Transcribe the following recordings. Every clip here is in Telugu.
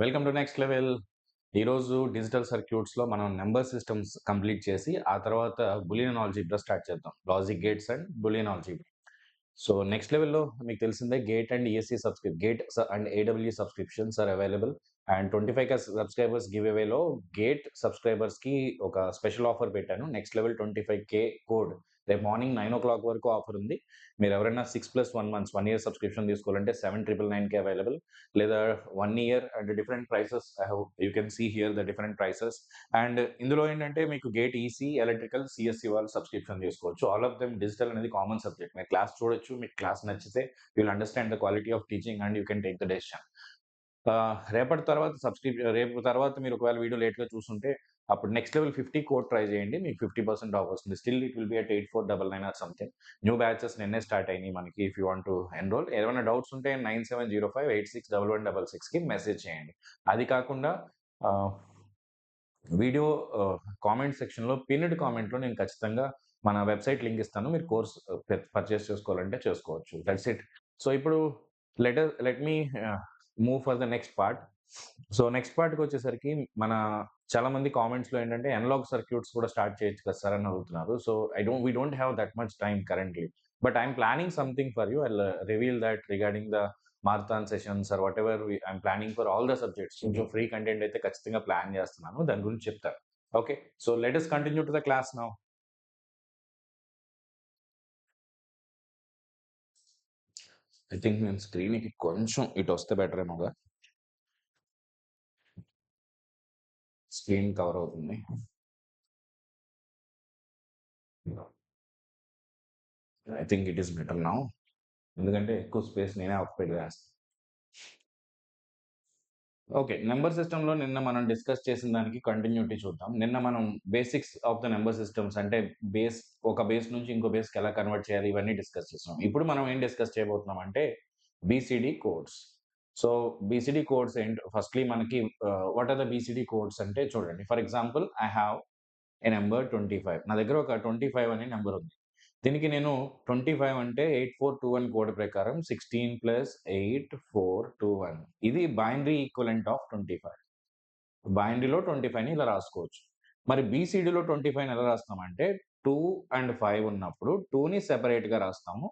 Welcome to next level. ఈరోజు డిజిటల్ సర్క్యూట్స్లో మనం నెంబర్ సిస్టమ్స్ కంప్లీట్ చేసి ఆ తర్వాత బులియన్ ఆల్జీబ్రా స్టార్ట్ చేద్దాం. Logic gates and boolean algebra. So next లెవెల్లో మీకు తెలిసిందే GATE and ESE GATE and AW subscriptions are available. And 25K subscribers give అవేలో గేట్ సబ్స్క్రైబర్స్కి ఒక స్పెషల్ ఆఫర్ పెట్టాను. నెక్స్ట్ లెవెల్ 25K కోడ్ రేపు మార్నింగ్ 9 o'clock వరకు ఆఫర్ ఉంది. మీరు ఎవరైనా 6+1 months 1 year సబ్స్క్రిప్షన్ తీసుకోవాలంటే 7,999K అవైలబుల్, లేదా 1 year and different prices. You can see here the different prices. And ఇందులో ఏంటంటే మీకు గేట్ ఈసీ, ఎలక్ట్రికల్, సిఎస్సి వాళ్ళు సబ్స్క్రిప్షన్ తీసుకోవచ్చు. ఆల్ ఆఫ్ దెమ్ డిజిటల్ అనేది కామన్ సబ్జెక్ట్. మీరు క్లాస్ చూడొచ్చు, మీకు క్లాస్ నచ్చితే you will understand the quality of teaching and you can take the decision. రేపటి తర్వాత రేపు తర్వాత మీరు ఒకవేళ వీడియో లేట్గా చూస్తుంటే అప్పుడు నెక్స్ట్ లెవెల్ 50 కోడ్ ట్రై చేయండి, మీకు 50% ఆఫ్ వస్తుంది. Still it will be at 8499 or something. New batches నిన్నే స్టార్ట్ అయినాయి మనకి. If you want to enrol, ఏమైనా డౌట్స్ ఉంటే 9705861166కి మెసేజ్ చేయండి. అది కాకుండా వీడియో కామెంట్ సెక్షన్లో పిన్డ్ కామెంట్లో నేను ఖచ్చితంగా మన వెబ్సైట్ లింక్ ఇస్తాను. మీరు కోర్స్ పర్చేస్ చేసుకోవాలంటే చేసుకోవచ్చు. That's it. సో ఇప్పుడు let me move for the next part. So next పార్ట్కి వచ్చేసరికి మన చాలా మంది కామెంట్స్లో ఏంటంటే అనలాగ్ సర్క్యూట్స్ కూడా స్టార్ట్ చేయొచ్చు కదా సార్ అని అడుగుతున్నారు. So we don't have that much time currently, but I'm planning something for you. I reveal that regarding the marathon sessions or whatever I'm planning for all the subjects. కొంచెం ఫ్రీ కంటెంట్ అయితే ఖచ్చితంగా ప్లాన్ చేస్తున్నాను, దాని గురించి చెప్తాను. Okay, so let us continue to the class now. I think నేను స్క్రీన్కి కొంచెం ఇటు వస్తే బెటర్ ఏమోగా, స్క్రీన్ కవర్ అవుతుంది. I think it is better now, ఎందుకంటే ఎక్కువ స్పేస్ నేనే ఆక్యుపై చేస్తాను. ఓకే, నెంబర్ సిస్టంలో నిన్న మనం డిస్కస్ చేసిన దానికి కంటిన్యూటీ చూద్దాం. నిన్న మనం basics of the number systems, అంటే ఒక బేస్ నుంచి ఇంకో బేస్కి ఎలా కన్వర్ట్ చేయాలి, ఇవన్నీ డిస్కస్ చేస్తున్నాం. ఇప్పుడు మనం ఏం డిస్కస్ చేయబోతున్నాం అంటే BCD codes. So BCD codes ఏంటి? ఫస్ట్లీ మనకి what are the BCD codes అంటే చూడండి. For example, I have a number 25. నా దగ్గర ఒక 25 అనే నెంబర్ ఉంది. దీనికి నేను 25 అంటే 8421 కోడ్ ప్రకారం 16 + 8421, ఇది బైనరీ ఈక్వలెంట్ ఆఫ్ 25. బైనరీలో 25ని ఇలా రాసుకోవచ్చు. మరి బీసీడీలో 25ని ఎలా రాస్తామంటే 2 and 5 ఉన్నప్పుడు 2ని సెపరేట్గా రాస్తాము,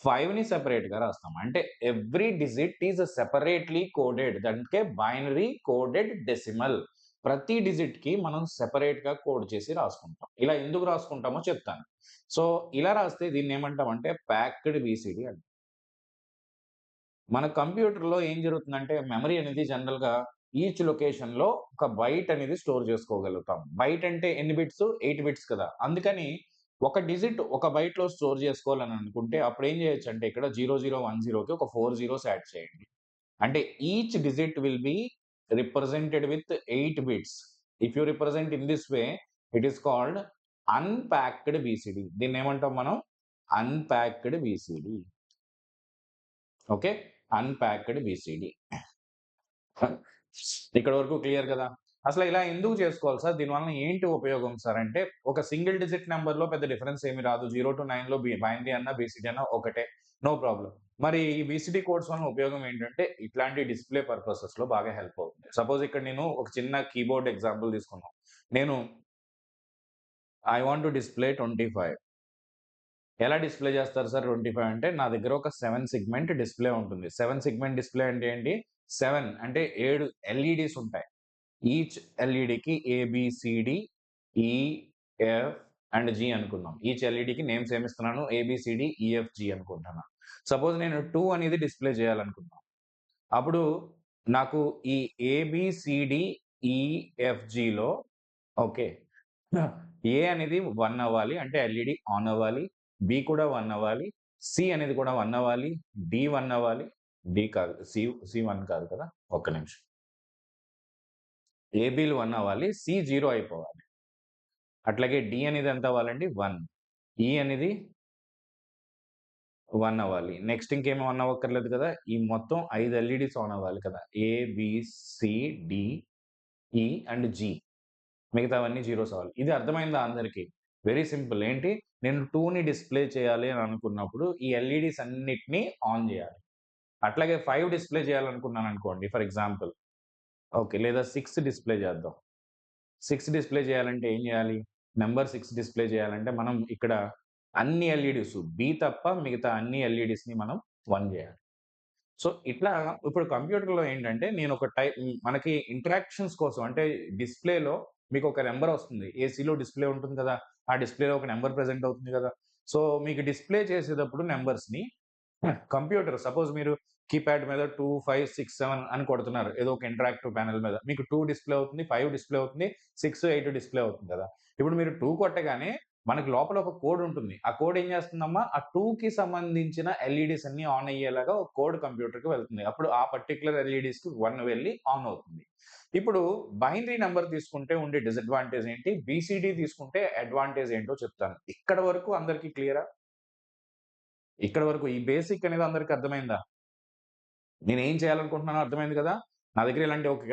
5ని సెపరేట్గా రాస్తాము. అంటే every digit is separately coded. దానికే బైనరీ కోడెడ్ డెసిమల్. ప్రతి డిజిట్కి మనం సెపరేట్గా కోడ్ చేసి రాసుకుంటాం. ఇలా ఎందుకు రాసుకుంటామో చెప్తాను. సో ఇలా రాస్తే దీన్ని ఏమంటామంటే ప్యాక్డ్ బీసీడీ అంట. మన కంప్యూటర్లో ఏం జరుగుతుందంటే మెమరీ అనేది జనరల్గా ఈచ్ లొకేషన్లో ఒక బైట్ అనేది స్టోర్ చేసుకోగలుగుతాం. బైట్ అంటే ఎన్ని బిట్స్? 8 బిట్స్ కదా. అందుకని ఒక డిజిట్ ఒక బైట్లో స్టోర్ చేసుకోవాలని అనుకుంటే అప్పుడు ఏం చేయొచ్చు అంటే ఇక్కడ 0010కి ఒక 4 zeros యాడ్ చేయండి. అంటే each digit will be represented with 8 bits. If you represent in this way, it is called unpacked BCD. దీన్ని ఏమంటాం మనం? Unpacked BCD. Okay, unpacked BCD. ఇక్కడ వరకు క్లియర్ కదా? అసలు ఇలా ఎందుకు చేసుకోవాలి సార్, దీనివల్ల ఏంటి ఉపయోగం సార్ అంటే, ఒక సింగిల్ డిజిట్ నెంబర్లో పెద్ద డిఫరెన్స్ ఏమి రాదు. 0 to 9లో బైనరీ అన్న బీసీడీ అన్న ఒకటే, నో ప్రాబ్లం. మరి ఈ బీసీడీ కోడ్స్ వల్ల ఉపయోగం ఏంటంటే ఇట్లాంటి డిస్ప్లే పర్పసెస్లో బాగా హెల్ప్ అవుతుంది. సపోజ్ ఇక్కడ నేను ఒక చిన్న కీబోర్డ్ ఎగ్జాంపుల్ తీసుకున్నాను. నేను ఐ వాంట్ టు డిస్ప్లే 25. ఎలా డిస్ప్లే చేస్తారు సార్ 25 అంటే, నా దగ్గర ఒక 7 సెగ్మెంట్ డిస్ప్లే ఉంటుంది. 7 సెగ్మెంట్ డిస్ప్లే అంటే ఏంటి? 7 అంటే 7 ఎల్ఈడీస్ ఉంటాయి. ఈచ్ ఎల్ఈడికి ఏబిసిడి, ఈఎఫ్ అండ్ జి అనుకుందాం. ఈచ్ ఎల్ఈడికి నేమ్స్ ఏమిస్తున్నాను? ఏబిసిడి, ఈఎఫ్జి అనుకుంటున్నాను. సపోజ్ నేను 2 అనేది డిస్ప్లే చేయాలనుకుంటున్నాను. అప్పుడు నాకు ఈ ఏబిసిడి, ఈఎఫ్జిలో ఓకే, ఏ అనేది 1 అవ్వాలి, అంటే ఎల్ఈడి ఆన్ అవ్వాలి. బి కూడా 1 అవ్వాలి. సి అనేది కూడా 1 అవ్వాలి. డి 1 అవ్వాలి. డి కాదు, సి 1 కాదు కదా, ఒక్క నిమిషం. ఏబీలు 1 అవ్వాలి, సి 0 అయిపోవాలి. అట్లాగే డి అనేది ఎంత అవ్వాలండి? 1. ఈ అనేది 1 అవ్వాలి. నెక్స్ట్ ఇంకేమి 1 అవ్వక్కర్లేదు కదా. ఈ మొత్తం 5 ఎల్ఈడీస్ ఆన్ అవ్వాలి కదా. ఏ, బి, సి, డి, ఈ అండ్ జి. మిగతావన్నీ జీరోస్ అవ్వాలి. ఇది అర్థమైందా అందరికీ? Very simple. ఏంటి, నేను 2ని డిస్ప్లే చేయాలి అని అనుకున్నప్పుడు ఈ ఎల్ఈడీస్ అన్నిటిని ఆన్ చేయాలి. అట్లాగే 5 డిస్ప్లే చేయాలనుకున్నాను అనుకోండి, ఫర్ ఎగ్జాంపుల్ ఓకే. లేదా 6 డిస్‌ప్లే చేద్దాం. 6 డిస్‌ప్లే చేయాలంటే ఏం చేయాలి? నంబర్ 6 డిస్‌ప్లే చేయాలంటే మనం ఇక్కడ అన్ని ఎల్‌ఈడీస్ బి తప్ప మిగతా అన్ని ఎల్‌ఈడీస్‌ని మనం 1 చేయాలి. సో, ఇట్లా ఇప్పుడు కంప్యూటర్‌లో ఏంటంటే మనకి ఇంటరాక్షన్స్ కోసం అంటే డిస్‌ప్లేలో మీకొక నంబర్ వస్తుంది. ఏసీలో డిస్‌ప్లే ఉంటుంది కదా! ఆ డిస్‌ప్లేలో ఒక నంబర్ ప్రెజెంట్ అవుతుంది కదా! సో, మీకు డిస్‌ప్లే చేసేటప్పుడు నంబర్స్‌ని కంప్యూటర్ సపోజ్ మీరు కీప్యాడ్ మీద 2, 5, 6, 7 అని కొడుతున్నారు. ఏదో ఒక ఇంటరాక్టివ్ ప్యానెల్ మీద. మీకు 2 డిస్‌ప్లే అవుతుంది, 5 డిస్‌ప్లే అవుతుంది, 6, 8 డిస్‌ప్లే అవుతుంది కదా! ఇప్పుడు మీరు 2 కొట్టగానే మనకు లోపల ఒక కోడ్ ఉంటుంది. ఆ కోడ్ ఏం చేస్తుందమ్మా? ఆ 2కి సంబంధించిన ఎల్‌ఈడీస్ అన్నీ ఆన్ అయ్యేలాగా ఒక కోడ్ కంప్యూటర్‌కి వెళ్తుంది. అప్పుడు ఆ పర్టిక్యులర్ ఎల్‌ఈడీస్‌కి 1 వెళ్లి ఆన్ అవుతుంది. ఇప్పుడు బైనరీ నంబర్ తీసుకుంటే ఉండే డిసడ్వాంటేజ్ ఏంటి? బీసీడీ తీసుకుంటే అడ్వాంటేజ్ ఏంటో చెప్తాను. ఇక్కడ వరకు అందరికి క్లియరా? ఇక్కడ వరకు ఈ బేసిక్ అనేది అందరికి అర్థమైందా? నేనేం చేయాలనుకుంటున్నానో అర్థమైంది కదా! నా దగ్గర ఇలాంటి ఒక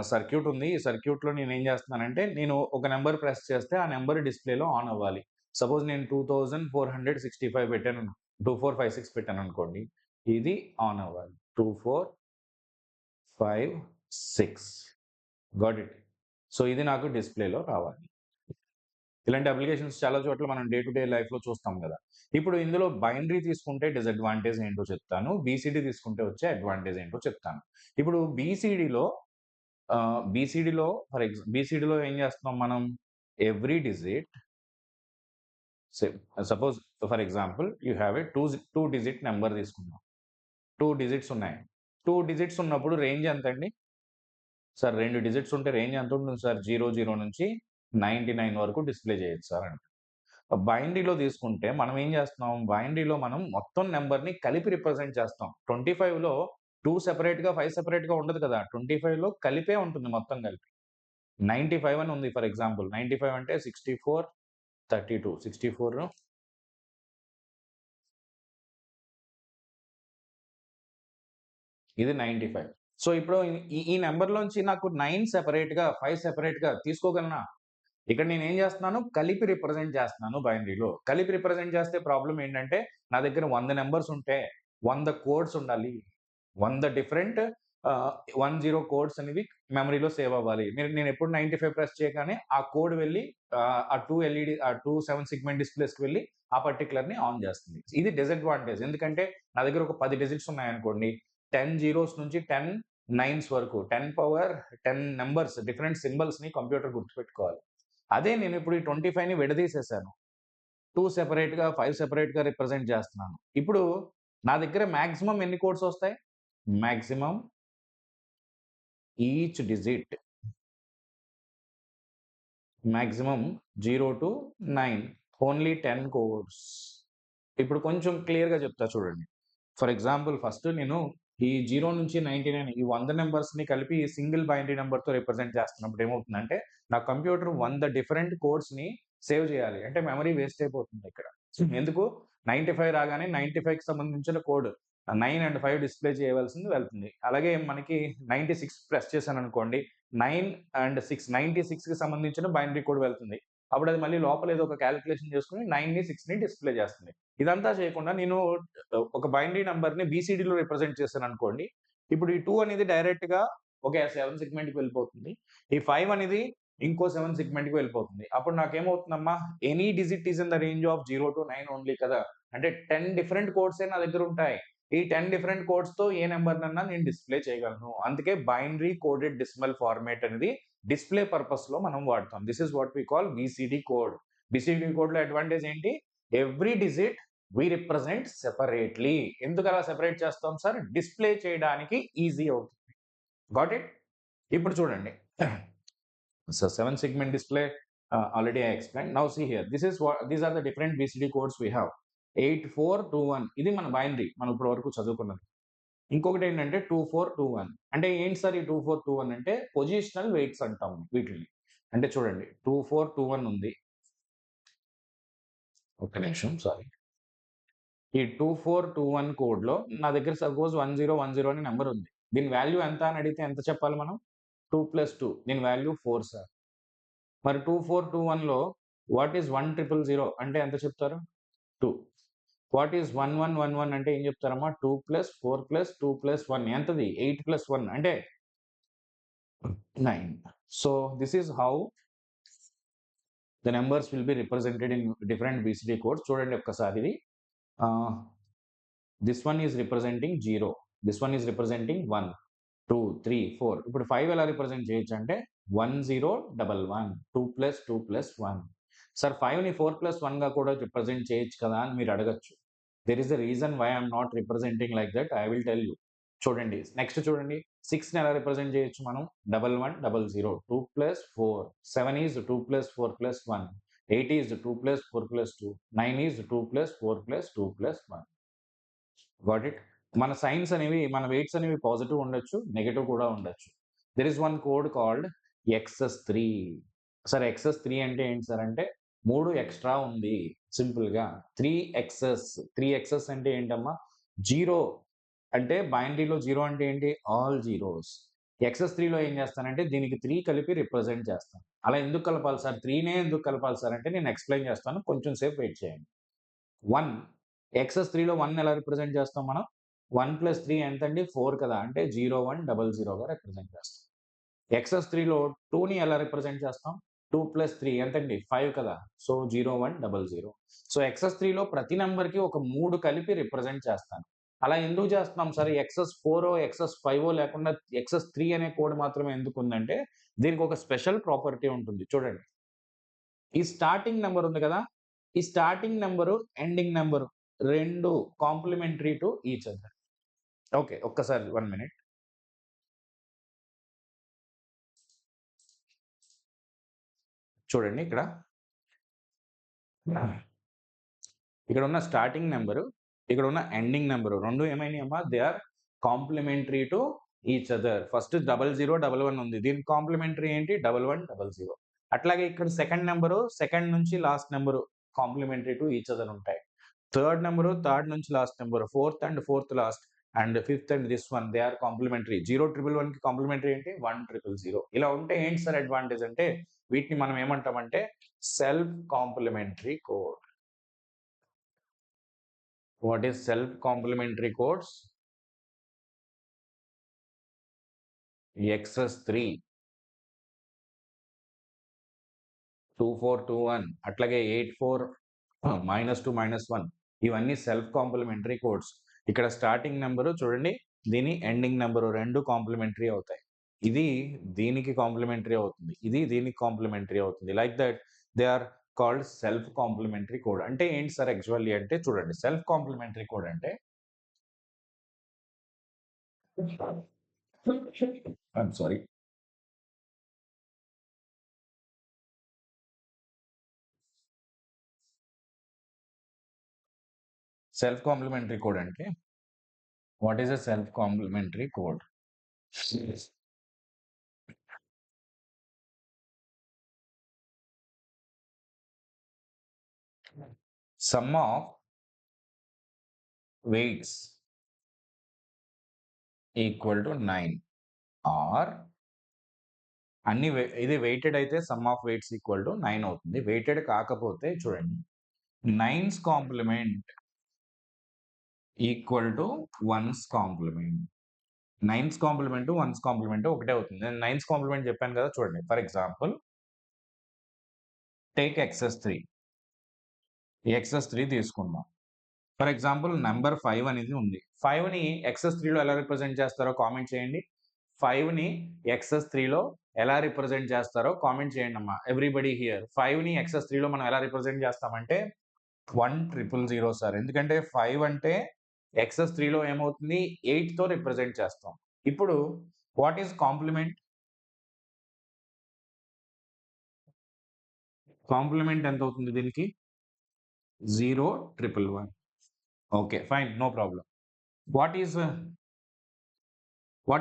సర్క్యూట్ ఉంది. ఈ సర్క్యూట్‌లో నేనేం చేస్తున్నానంటే, నేను ఒక నంబర్ ప్రెస్ చేస్తే ఆ నంబర్ డిస్‌ప్లేలో ఆన్ అవ్వాలి. సపోజ్ నేను 2465 పెట్టాను. 2456 పెట్టాననుకోండి. ఇది ఆన్ అవ్వాలి. 2456 గాట్ ఇట్. సో, ఇది నాకు డిస్‌ప్లేలో రావాలి. ఇలాంటి అప్లికేషన్స్ చాలా చోట్ల మనం డే టు డే లైఫ్‌లో చూస్తాం గదా! ఇప్పుడు ఇందులో బైనరీ తీసుకుంటే డిసడ్వాంటేజ్ ఏంటో చెప్తాను. బీసీడీ తీసుకుంటే వచ్చే అడ్వాంటేజ్ ఏంటో చెప్తాను. ఇప్పుడు బీసీడీలో ఏం చేస్తున్నాం మనం? Every digit say suppose for example you have a 2 digit number తీసుకుందాం. 2 డిజిట్స్ ఉన్నాయి. 2 డిజిట్స్ ఉన్నప్పుడు రేంజ్ ఎంతండి? సార్ 2 డిజిట్స్ ఉంటే రేంజ్ ఎంతుంటుంది సార్? 00 నుంచి 99 వరకు డిస్‌ప్లే చేయొచ్చు సార్ అంటారు. బైనరీలో తీసుకుంటే మనం ఏం చేస్తున్నాం? బైనరీలో మనం మొత్తం నంబర్‌ని కలిపి రిప్రజెంట్ చేస్తాం. 25లో 2 సెపరేట్‌గా, 5 సెపరేట్‌గా ఉండదు కదా! 25లో కలిపే ఉంటుంది మొత్తం కలిపి. 95 అని ఉంది ఫర్ ఎగ్జాంపుల్. 95 అంటే 64, 32. 64 ఇది 95. సో, ఇప్పుడు ఈ నంబర్‌లోంచి నాకు 9 సెపరేట్‌గా, 5 సెపరేట్‌గా తీసుకోగలనా? ఇక్కడ నేనేం చేస్తున్నాను? కలిపి రిప్రజెంట్ చేస్తున్నాను బైనరీలో. కలిపి రిప్రజెంట్ చేస్తే ప్రాబ్లమ్ ఏంటంటే, నా దగ్గర 100 నంబర్స్ ఉంటే 100 కోడ్స్ ఉండాలి. 100 డిఫరెంట్ 10 కోడ్స్ అనేవి మెమరీలో సేవ్ అవ్వాలి. నేనెప్పుడు 95 ప్రెస్ చేయగానే ఆ కోడ్ వెళ్లి ఆ 2 7 సెగ్మెంట్ డిస్‌ప్లేస్‌కి వెళ్లి ఆ పర్టిక్యులర్‌ని ఆన్ చేస్తుంది. ఇది డిసడ్వాంటేజ్. ఎందుకంటే నా దగ్గర ఒక 10 డిజిట్స్ ఉన్నాయనుకోండి. 10 జీరోస్ నుంచి 10 నైన్స్ వరకు 10 పవర్ 10 నంబర్స్ డిఫరెంట్ సింబల్స్‌ని కంప్యూటర్ గుర్తుపెట్టుకోవాలి. అదే నేనిప్పుడు ఈ 25ని విడదీసేసాను. 2 సెపరేట్‌గా, 5 సెపరేట్‌గా రిప్రజెంట్ చేస్తున్నాను. ఇప్పుడు నా దగ్గర మాక్సిమం ఎన్ని కోడ్స్ ఒస్తాయి? Maximum each digit maximum 0-9 only 10 codes. ఇప్పుడు కొంచెం క్లియర్‌గా చెప్తా చూడండి. ఫర్ ఎగ్జాంపుల్ ఫస్ట్ నేను ఈ 0-99 ఈ 100 నంబర్స్‌ని కలిపి సింగిల్ బైనరీ నంబర్‌తో రిప్రజెంట్ చేస్తున్నప్పుడు ఏమవుతుందంటే, నా కంప్యూటర్ 100 డిఫరెంట్ కోడ్స్‌ని సేవ్ చేయాలి. అంటే మెమరీ వేస్ట్ అయిపోతుంది ఇక్కడ. ఎందుకు? 95 రాగానే 95కి సంబంధించిన కోడ్ 9 అండ్ 5 డిస్‌ప్లే చేయవలసింది వెళ్తుంది. అలాగే మనకి 96 ప్రెస్ చేశాననుకోండి 9 అండ్ 6 96కి సంబంధించిన బైనరీ కోడ్ వెళ్తుంది. అప్పుడు అది మళ్ళీ లోపల ఏదో ఒక కాలిక్యులేషన్ చేసుకొని 9ని, 6ని డిస్‌ప్లే చేస్తుంది. ఇదంతా చేయకుండా నేను ఒక బైనరీ నంబర్‌ని బీసీడీలో రిప్రజెంట్ చేశాననుకోండి. ఇప్పుడు ఈ 2 అనేది డైరెక్ట్‌గా ఒక 7 సెగ్మెంట్‌కి వెళ్ళిపోతుంది. ఈ 5 అనేది ఇంకో 7 సెగ్మెంట్‌కి వెళ్ళిపోతుంది. అప్పుడు నాకేమవుతుందమ్మా, any digit is in the range of 0-9 only కదా! అంటే 10 డిఫరెంట్ కోడ్సే నా దగ్గరుంటాయి. ఈ 10 డిఫరెంట్ కోడ్స్‌తో ఏ నంబర్‌నన్నా నేను డిస్‌ప్లే చేయగలను. అందుకే బైనరీ కోడెడ్ డెసిమల్ ఫార్మాట్ అనేది డిస్‌ప్లే పర్పస్‌లో మనం వాడతాం. This is what we call BCD code. BCD కోడ్‌లో అడ్వాంటేజ్ ఏంటి? Every digit we represent separately. ఎందుకలా సెపరేట్ చేస్తాం సార్? డిస్‌ప్లే చేయడానికి ఈజీ అవుతుంది. Got it? ఇప్పుడు చూడండి. So 7 segment display already I explained. Now see here. These are the different BCD codes we have. 8421 ఇది మన బైనరీ. మనం ఇప్పటి వరకు చదువుకున్నది. ఇంకొకటేంటంటే 2421 అంటే ఏంటి సార్ ఈ 2421 అంటే పొజిషనల్ వెయిట్స్ అంటాం వీటిల్ని. అంటే చూడండి 2421 ఉంది. ఒక్క నిమిషం సారీ. ఈ 2421 కోడ్‌లో నా దగ్గర సపోజ్ 1010 అని నంబర్ ఉంది. దీని వాల్యూ ఎంత అని అడిగితే ఎంత చెప్పాలి మనం? 2+2 దీని వాల్యూ 4 సార్. మరి 2421లో వాట్ ఈస్ 1000 అంటే ఎంత చెప్తారు? 2. వాట్ ఈస్ 1111 అంటే ఏం చెప్తారమ్మా? 2+4+2+1 ఎంతది? 8+1 అంటే 9. So this is how the numbers will be represented in different BCD codes. చూడండి ఒక్కసారి ఇది. This one is representing 0. This one is representing 1, 2, 3, 4. ఇప్పుడు 5 ఎలా రిప్రజెంట్ చేయొచ్చు అంటే 1011, 2 ప్లస్ 2 ప్లస్ 1. సార్ 5ని 4 ప్లస్ 1గా కూడా రిప్రజెంట్ చేయొచ్చు కదా అని మీరు అడగచ్చు. There is a reason why I'm not representing like that. I will tell you. చూడండి నెక్స్ట్ చూడండి 6ని ఎలా రిప్రజెంట్ చేయొచ్చు మనం 1100, 2 plus 4, 7 is 2 plus 4 plus 1, 8 is 2 plus 4 plus 2, 9 is 2 plus 4 plus 2 plus 1. Got it. మన సైన్స్ అనేవి మన వెయిట్స్ అనేవి పాజిటివ్ ఉండొచ్చు, నెగటివ్ కూడా ఉండొచ్చు. There is one code called XS3. Sir XS3 అంటే ఏంటి సార్ అంటే 3 ఎక్స్ట్రా ఉంది సింపుల్గా. 3XS అంటే ఏంటమ్మా 0 అంటే బైనరీలో 0 అంటే ఏంటి ఆల్ జీరోస్. XS3లో ఏం చేస్తానంటే దీనికి 3 కలిపి రిప్రజెంట్ చేస్తాను. అలా ఎందుకు కలపాలి సార్ 3నే ఎందుకు కలపాలి సార్ అంటే నేను ఎక్స్ప్లెయిన్ చేస్తాను, కొంచెం సేపు వెయిట్ చేయండి. 1 XS3లో 1 ఎలా రిప్రజెంట్ చేస్తాం మనం 1 ప్లస్ 3 ఎంతండి 4 కదా అంటే 0100గా రిప్రజెంట్ చేస్తాం. XS3లో 2ని ఎలా రిప్రజెంట్ చేస్తాం 2 ప్లస్ 3 ఎంతండి 5 కదా సో 0100. సో XS3లో ప్రతి నెంబర్కి ఒక 3 కలిపి రిప్రజెంట్ చేస్తాను. అలా ఎందుకు చేస్తున్నాం సార్ XS4 XS5 లేకుండా XS3 అనే కోడ్ మాత్రమే ఎందుకు ఉందంటే దీనికి ఒక స్పెషల్ ప్రాపర్టీ ఉంటుంది. చూడండి ఈ స్టార్టింగ్ నెంబర్ ఉంది కదా, ఈ స్టార్టింగ్ నెంబరు ఎండింగ్ నెంబరు రెండు complementary to each other. Okay ఒక్కసారి 1 మినిట్. చూడండి ఇక్కడ ఉన్న స్టార్టింగ్ నెంబరు ఇక్కడ ఉన్న ఎండింగ్ నెంబరు రెండు ఏమైనాయి అమ్మా they are complementary to each other. First 0011 ఉంది, దీనికి కాంప్లిమెంటరీ ఏంటి 1100. అట్లాగే ఇక్కడ సెకండ్ నెంబరు సెకండ్ నుంచి last number complementary to each other ఉంటాయి. థర్డ్ నెంబరు థర్డ్ నుంచి last number, fourth and fourth last, and fifth and this one they are complementary. 0111 కి కాంప్లిమెంటరీ ఏంటి 1000. ఇలా ఉంటే ఏంటి సార్ అడ్వాంటేజ్ అంటే వీటిని మనం ఏమంటామంటే self complementary code. What is self-complementary codes? XS3, 2421, అట్లాగే 84 -2 -1 ఇవన్నీ సెల్ఫ్ కాంప్లిమెంటరీ కోడ్స్. ఇక్కడ స్టార్టింగ్ నెంబరు చూడండి, దీని ఎండింగ్ నెంబరు రెండు కాంప్లిమెంటరీ అవుతాయి. ఇది దీనికి కాంప్లిమెంటరీ అవుతుంది, ఇది దీనికి కాంప్లిమెంటరీ అవుతుంది. Like that they are called self complementary code. అంటే ఏంటి సార్ యాక్చువల్లీ అంటే చూడండి సెల్ఫ్ కాంప్లిమెంటరీ కోడ్ అంటే I'm sorry. Self complementary code అంటే what is a self complementary code? Sum of weights equal to 9 or అన్ని ఇది వెయిటెడ్ అయితే sum of weights equal to 9 అవుతుంది. వెయిటెడ్ కాకపోతే చూడండి 9's complement equal to 1's complement. 9's complement 1's complement ఒకటే అవుతుంది. నేను 9's కాంప్లిమెంట్ చెప్పాను కదా చూడండి. For example take XS3. XS3 తీసుకుందాం. ఫర్ ఎగ్జాంపుల్ నెంబర్ 5 అనేది ఉంది. 5ని XS3లో ఎలా రిప్రజెంట్ చేస్తారో కామెంట్ చేయండి. 5ని XS3లో ఎలా రిప్రజెంట్ చేస్తారో కామెంట్ చేయండి అమ్మా. ఎవ్రీబడి హియర్ 5ని XS3లో మనం ఎలా రిప్రజెంట్ చేస్తామంటే 1000 సార్. ఎందుకంటే 5 అంటే XS3లో ఏమవుతుంది 8తో రిప్రజెంట్ చేస్తాం. ఇప్పుడు వాట్ ఈస్ కాంప్లిమెంట్? కాంప్లిమెంట్ ఎంత అవుతుంది దీనికి 0111. Okay fine, no problem. What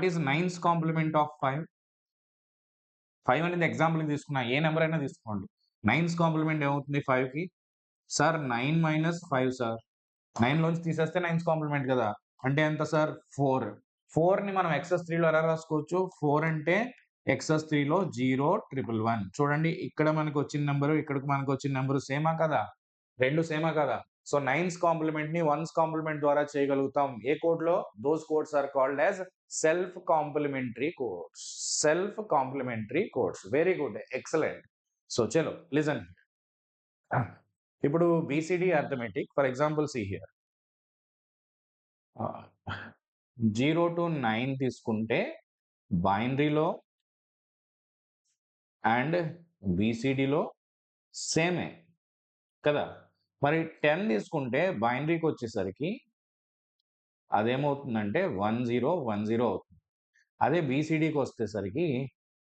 is 9's complement of 5? 5 అనేది ఎగ్జాంపుల్ తీసుకున్నా, ఏ నెంబర్ అయినా తీసుకోండి. 9's కాంప్లిమెంట్ ఏమవుతుంది 5కి? Sir 9 - 5 sir. 9 లోంచి తీసేస్తే 9's కాంప్లిమెంట్ కదా, అంటే ఎంత సార్ 4. 4ని మనం XS3లో ఎలా రాసుకోవచ్చు? 4 అంటే XS3లో 0111. చూడండి ఇక్కడ మనకు వచ్చిన నెంబరు ఇక్కడికి మనకు వచ్చిన నెంబరు సేమా కదా, రెండు సేమా కదా. సో 9's కాంప్లిమెంట్ ని 1's కాంప్లిమెంట్ ద్వారా చేయగలుగుతాం. ఏ కోడ్ లో? Those codes are called as self complementary codes. Self complementary codes. Very good, excellent. So చలో లిజన్. ఇప్పుడు BCD arithmetic, for example see here 0 to 9 తీసుకుంటే బైనరీలో అండ్ బీసీడీలో సేమే కదా. మరి 10 తీసుకుంటే బైనరీకి వచ్చేసరికి అదేమవుతుందంటే 1010 అవుతుంది. అదే బీసీడీకి వచ్చేసరికి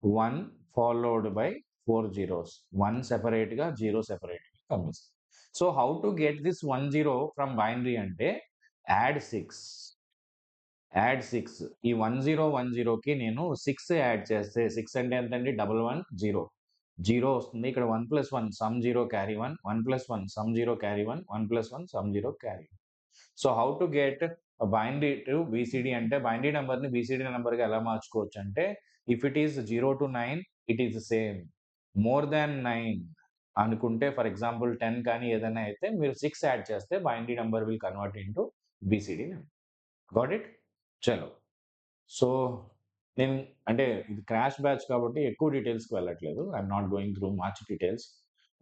1 ఫాలోడ్ బై 4 zeros, 1 సెపరేట్గా 0 సెపరేట్గా కనిపిస్తుంది. So how to get this 10 from binary అంటే యాడ్ 6. యాడ్ 6. ఈ 1010కి నేను 6 యాడ్ చేస్తే 6 అంటే ఎంతండి? 110 0 వస్తుంది. ఇక్కడ 1 + 1 sum 0 carry 1, 1 + 1 sum 0 carry 1, 1 + 1 sum 0 carry 1. So how to get binary to BCD అంటే బైనరీ నెంబర్ని బీసీడీ నెంబర్గా ఎలా మార్చుకోవచ్చు అంటే if it is 0 to 9 it is same. More than 9 అనుకుంటే ఫర్ ఎగ్జాంపుల్ 10 కానీ ఏదైనా అయితే మీరు 6 యాడ్ చేస్తే binary number will convert into BCD number. Got it? చలో. సో నేను అంటే ఇది క్రాష్ బ్యాచ్ కాబట్టి ఎక్కువ డీటెయిల్స్కి వెళ్ళట్లేదు. I'm not going through much details.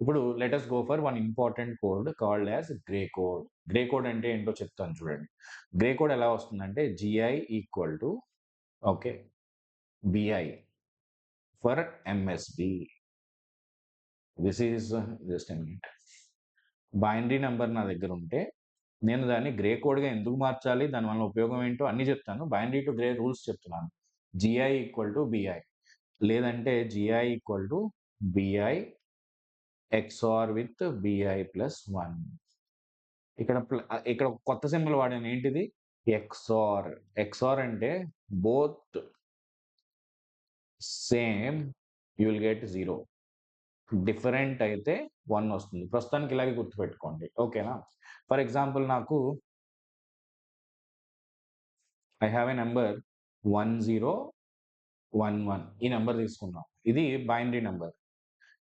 ఇప్పుడు let us go for one important code called as gray code. Gray code అంటే ఏంటో చెప్తాను చూడండి. గ్రే కోడ్ ఎలా వస్తుందంటే GI equal to okay BI for MSB. This is just a minute. Binary number నా దగ్గర ఉంటే నేను దాన్ని గ్రే కోడ్గా ఎందుకు మార్చాలి, దానివల్ల ఉపయోగం ఏంటో అన్నీ చెప్తాను. బైనరీ టు గ్రే రూల్స్ చెప్తున్నాను. GI ఈక్వల్ టు BI లేదంటే GI equal to BI XOR with BI + 1. ఇక్కడ కొత్త సింబల్ వాడాను. ఏంటిది? XOR. XOR అంటే both same you will get 0. Different అయితే 1 వస్తుంది. ప్రస్తుతానికి ఇలాగే గుర్తుపెట్టుకోండి. ఓకేనా? ఫర్ ఎగ్జాంపుల్ నాకు ఐ హ్యావ్ ఎ నెంబర్ 1011. ఈ నెంబర్ తీసుకున్నాం. ఇది బైనరీ నెంబర్.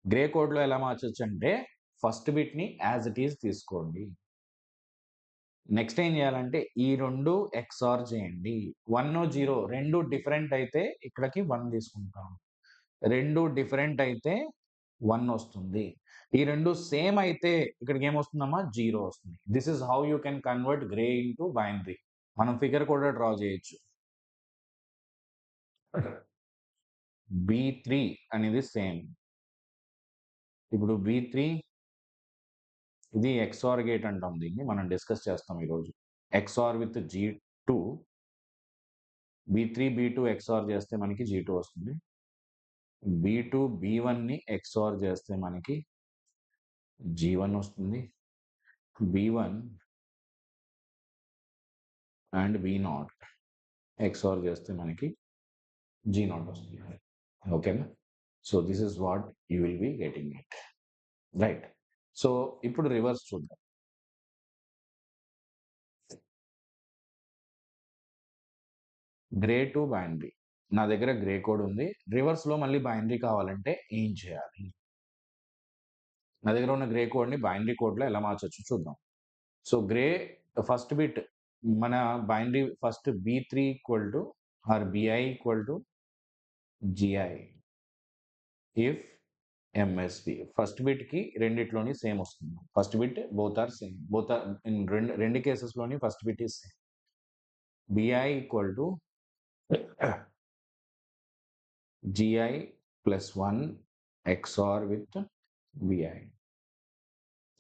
గ్రే కోడ్లో ఎలా మార్చొచ్చు అంటే ఫస్ట్ బిట్ని యాజ్ ఇట్ ఈజ్ తీసుకోండి. నెక్స్ట్ ఏం చేయాలంటే ఈ రెండు XOR చేయండి. 1 0 రెండు డిఫరెంట్ అయితే ఇక్కడికి 1 తీసుకుంటాం. రెండు డిఫరెంట్ అయితే 1 వస్తుంది. ఈ రెండు సేమ్ అయితే ఇక్కడికి ఏమొస్తుందమ్మా? 0 వస్తుంది. This is how you can convert grey into binary. మనం ఫిగర్ కూడా డ్రా చేయొచ్చు. B3 అనేది సేమ్. ఇప్పుడు B3 ఇది XOR గేట్ అంటాం. దీన్ని మనం డిస్కస్ చేస్తాం ఈరోజు. XOR with G2. B3 B2 XOR చేస్తే మనకి G2 వస్తుంది. B2 B1ని XOR చేస్తే మనకి G1 వస్తుంది. B1 అండ్ B0 XOR చేస్తే మనకి G0 వస్తుంది. ఓకేనా? So this is what you will be getting it. Right. So ఇప్పుడు రివర్స్ చూద్దాం. Grey to binary. నా దగ్గర గ్రే కోడ్ ఉంది. రివర్స్లో మళ్ళీ బైనరీ కావాలంటే ఏం చేయాలి? నా దగ్గర ఉన్న గ్రే కోడ్ని బైనరీ కోడ్లో ఎలా మార్చొచ్చు చూద్దాం. సో గ్రే ఫస్ట్ బిట్ మన binary first B3 equal to or BI equal to GI if MSB. First బిట్కి రెండిట్లోని సేమ్ వస్తుంది. First bit both are same. Both are in రెండు కేసెస్లోని first bit is same. BI equal to GI + 1 XOR with BI.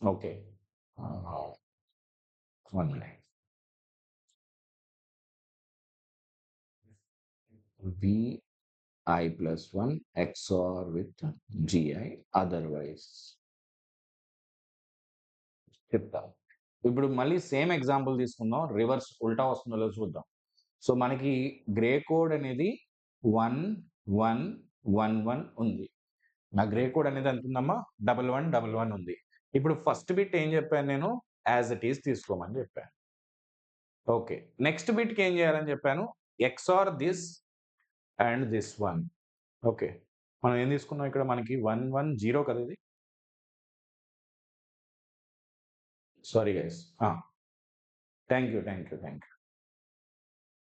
Okay. 1 minute. BI + 1 XOR with GI otherwise. చెప్తా. ఇప్పుడు మళ్ళీ సేమ్ ఎగ్జాంపుల్ తీసుకుందాం. రివర్స్ ఉల్టా వస్తుందో లేదో చూద్దాం. సో మనకి గ్రే కోడ్ అనేది 1111 ఉంది. నా గ్రే కోడ్ అనేది ఎంత ఉందమ్మా? 1111 ఉంది. ఇప్పుడు ఫస్ట్ బిట్ ఏం చెప్పాను నేను? యాజ్ ఇట్ ఈస్ తీసుకోమని చెప్పాను. ఓకే. నెక్స్ట్ బిట్కి ఏం చేయాలని చెప్పాను? XOR this and this 1. Okay. మనం ఏం తీసుకున్నాం ఇక్కడ? మనకి 110 కదా ఇది. Sorry guys. Thank you.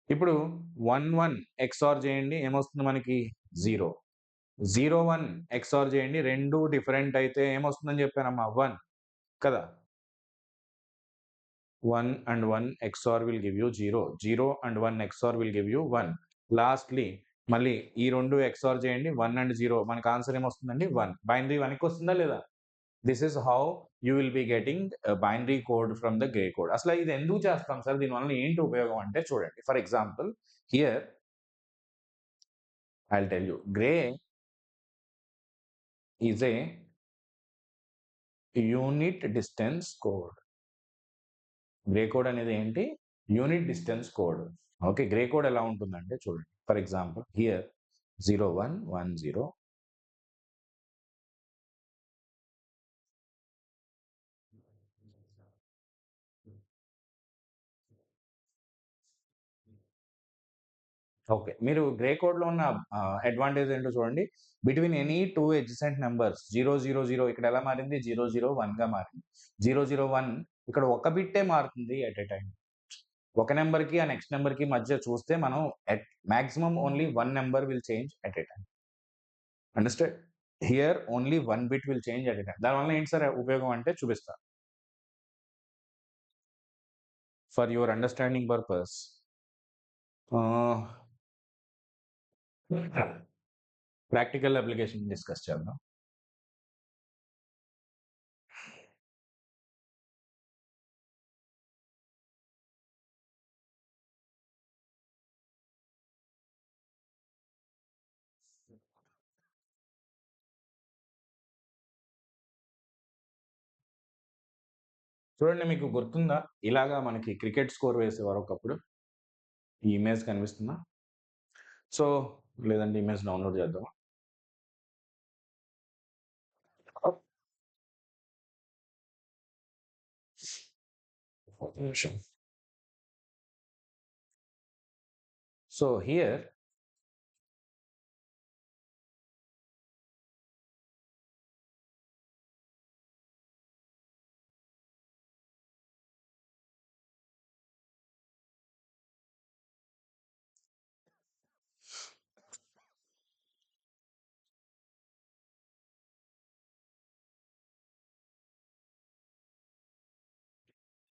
ఇప్పుడు 1 1 ఎక్స్ఆర్ చేయండి, ఏమొస్తుంది మనకి 0. 0 1 ఎక్స్ఆర్ చేయండి, రెండు డిఫరెంట్ అయితే ఏమొస్తుందని చెప్పానమ్మా 1 కదా. 1 and 1 XOR will give you 0. 0 and 1 XOR will give you 1. Lastly మళ్ళీ ఈ 2 XOR చేయండి, 1 and 0 మనకు ఆన్సర్ ఏమొస్తుందండి 1. బైనరీ 1కి వస్తుందా లేదా? This is how you will be getting binary code from the grey code. అసలు ఇది ఎందుకు చేస్తాం సార్? దీనివల్ల ఏంటి ఉపయోగం అంటే చూడండి. For example here I will tell you. Grey is a unit distance code. Gray code అనేది ఏంటి? Unit distance code. Okay. Grey code ఎలా ఉంటుందంటే చూడండి. For example here 0110 okay. మీరు గ్రే కోడ్‌లో ఉన్న అడ్వాంటేజ్ ఏంటో చూడండి. బిట్వీన్ ఎనీ 2 అడ్జసెంట్ నంబర్స్ 000 ఇక్కడ ఎలా మారింది? 001గా మారింది. 001 ఇక్కడ ఒక బిట్టే మారుతుంది ఎట్ ఎ టైమ్. ఒక నంబర్‌కి ఆ నెక్స్ట్ నంబర్‌కి మధ్య చూస్తే మనం maximum only 1 number will change at a time. Understand? Here only 1 bit will change at a time. దానివల్ల ఏంటి సార్ ఉపయోగం అంటే చూపిస్తా. For your understanding purpose practical application discuss చేద్దాం. చూడండి, మీకు గుర్తుందా? ఇలాగా మనకి క్రికెట్ స్కోర్ వేసేవారు ఒకప్పుడు. ఈ ఇమేజ్ కనిపిస్తుందా? సో, లేదంటే ఇమేజ్ డౌన్‌లోడ్ చేద్దామా? ఒక నిమిషం. సో, హియర్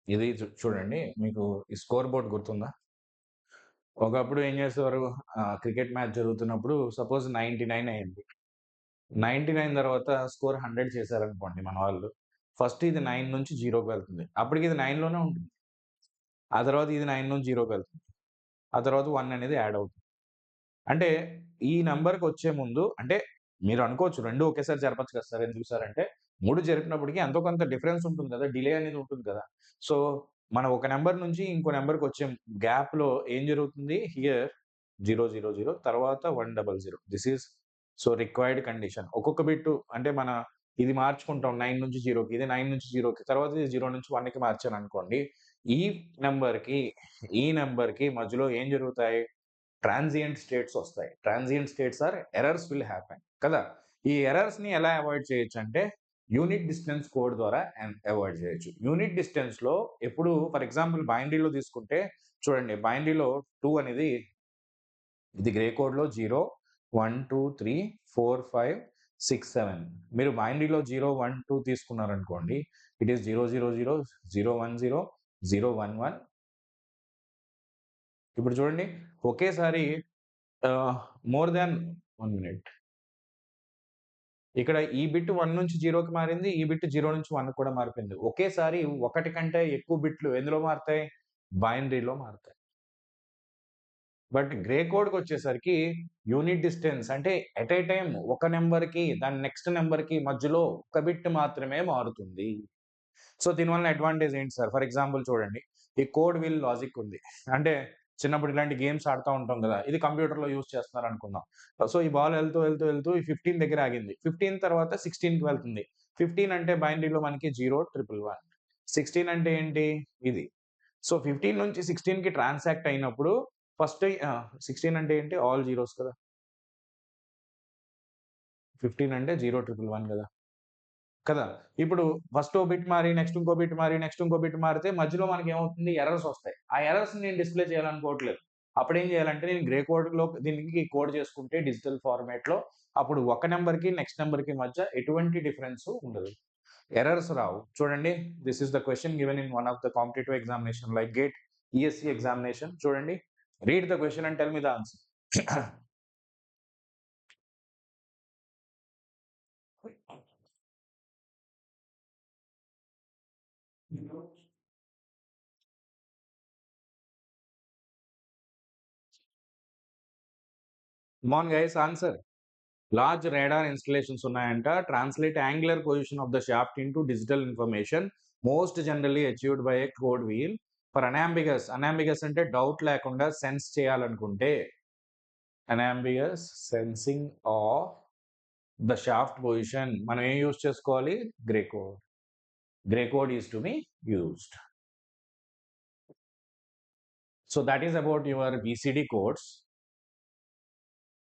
ఇది చూడండి. మీకు ఈ స్కోర్ బోర్డ్ గుర్తుందా? ఒకప్పుడు ఏం చేసేవారు? క్రికెట్ మ్యాచ్ జరుగుతున్నప్పుడు సపోజ్ 99 అయింది. 99 తర్వాత స్కోర్ 100 చేశారనుకోండి మన వాళ్ళు. ఫస్ట్ ఇది 9 నుంచి 0కి వెళ్తుంది. అప్పటికి ఇది 9 లోనే ఉంటుంది. ఆ తర్వాత ఇది 9 నుంచి 0కి వెళ్తుంది. ఆ తర్వాత 1 అనేది యాడ్ అవుతుంది. అంటే ఈ నంబర్‌కొచ్చే ముందు అంటే మీరు అనుకోవచ్చు 2 ఒకేసారి జరపొచ్చు కదా సార్! ఎందుకు సార్ అంటే 3 జరిపినప్పటికి ఎంతో కొంత డిఫరెన్స్ ఉంటుంది కదా! డిలే అనేది ఉంటుంది కదా! సో, మనం ఒక నంబర్ నుంచి ఇంకో నంబర్‌కొచ్చే గ్యాప్‌లో ఏం జరుగుతుంది? హియర్ 000 తర్వాత 100. This is so required condition. ఒక్కొక్క బిట్టు అంటే ఇది మార్చుకుంటాం 9 నుంచి 0కి. ఇది 9 నుంచి 0కి. తర్వాత ఇది 0 నుంచి 1కి మార్చాననుకోండి. ఈ నంబర్‌కి, ఈ నంబర్‌కి మధ్యలో ఏం జరుగుతాయి? ట్రాన్సియంట్ స్టేట్స్ వస్తాయి. Transient states are errors will happen కదా! ఈ ఎర్రర్స్‌ని ఎలా అవాయిడ్ చేయొచ్చంటే యూనిట్ డిస్టెన్స్ కోడ్ ద్వారా అవాయిడ్ చేయొచ్చు. యూనిట్ డిస్టెన్స్‌లో ఎప్పుడు ఫర్ ఎగ్జాంపుల్ బైనరీలో తీసుకుంటే చూడండి, బైనరీలో 2 అనేది ఇది గ్రే కోడ్‌లో 0, 1, 2, 3, 4, 5, 6, 7 మీరు బైనరీలో 0, 1, 2 తీసుకున్నారనుకోండి. It is 000, 010, 011. ఇప్పుడు చూడండి, ఒకేసారి మోర్ థాన్ 1 మినిట్. ఇక్కడ ఈ బిట్ 1 నుంచి 0కి మారింది. ఈ బిట్ 0 నుంచి 1కి కూడా మారిపోయింది. ఒకేసారి ఒకటి కంటే ఎక్కువ బిట్లు ఎందులో మారుతాయి? బైనరీలో మారుతాయి. బట్ గ్రే కోడ్‌కొచ్చేసరికి యూనిట్ డిస్టెన్స్ అంటే ఎట్ ఎ టైమ్ ఒక నంబర్‌కి దాని నెక్స్ట్ నంబర్‌కి మధ్యలో ఒక బిట్ మాత్రమే మారుతుంది. సో, దీనివల్ల అడ్వాంటేజ్ ఏంటి సార్? ఫర్ ఎగ్జాంపుల్ చూడండి. ఈ కోడ్ విల్ లాజిక్ ఉంది. అంటే చిన్నప్పుడు ఇలాంటి గేమ్స్ ఆడుతా ఉంటాం గదా! ఇది కంప్యూటర్‌లో యూజ్ చేస్తున్నారనుకుందాం. సో, ఈ బాల్ ఎళ్తూ ఈ 15 దగ్గర ఆగింది. 15 తర్వాత 16కి వెళ్తుంది. 15 అంటే బైనరీలో మనకి 0, 111. 16 అంటే ఏంటి? ఇది. సో, 15 నుంచి 16కి ట్రాన్సాక్ట్ అయినప్పుడు 16 అంటే ఏంటి? ఆల్ జీరోస్ కదా! 15 అంటే 0, 111 గదా! కదా! ఇప్పుడు ఫస్ట్ ఓ బిట్ మారి, నెక్స్ట్ ఇంకో బిట్ మారి, నెక్స్ట్ ఇంకో బిట్ మారితే మధ్యలో మనకేమవుతుంది? ఎర్రర్స్ ఒస్తాయి. ఆ ఎర్రర్స్‌ని నేను డిస్‌ప్లే చేయాలనుకోవట్లేదు. అప్పుడేం చేయాలంటే నేను గ్రే కోడ్‌లో దీనికి కోడ్ చేసుకుంటే డిజిటల్ ఫార్మాట్‌లో అప్పుడు ఒక నంబర్‌కి నెక్స్ట్ నంబర్‌కి మధ్య ఎటువంటి డిఫరెన్స్ ఉండదు. ఎర్రర్స్ రావు. చూడండి, this is the question given in one of the competitive examination like GATE, ESE examination. చూడండి, read the question and tell me the answer. Come on guys, answer. Large radar installations ఉన్నాయంట. Translate angular position of the shaft into digital information, most generally achieved by a code wheel. For unambiguous, unambiguous అంటే డౌట్ లేకుండా సెన్స్ చేయాలనుకుంటే, unambiguous sensing of the shaft position మనం ఏం యూజ్ చేసుకోవాలి? Grey code. Gray code is to be used. So that is about your BCD codes.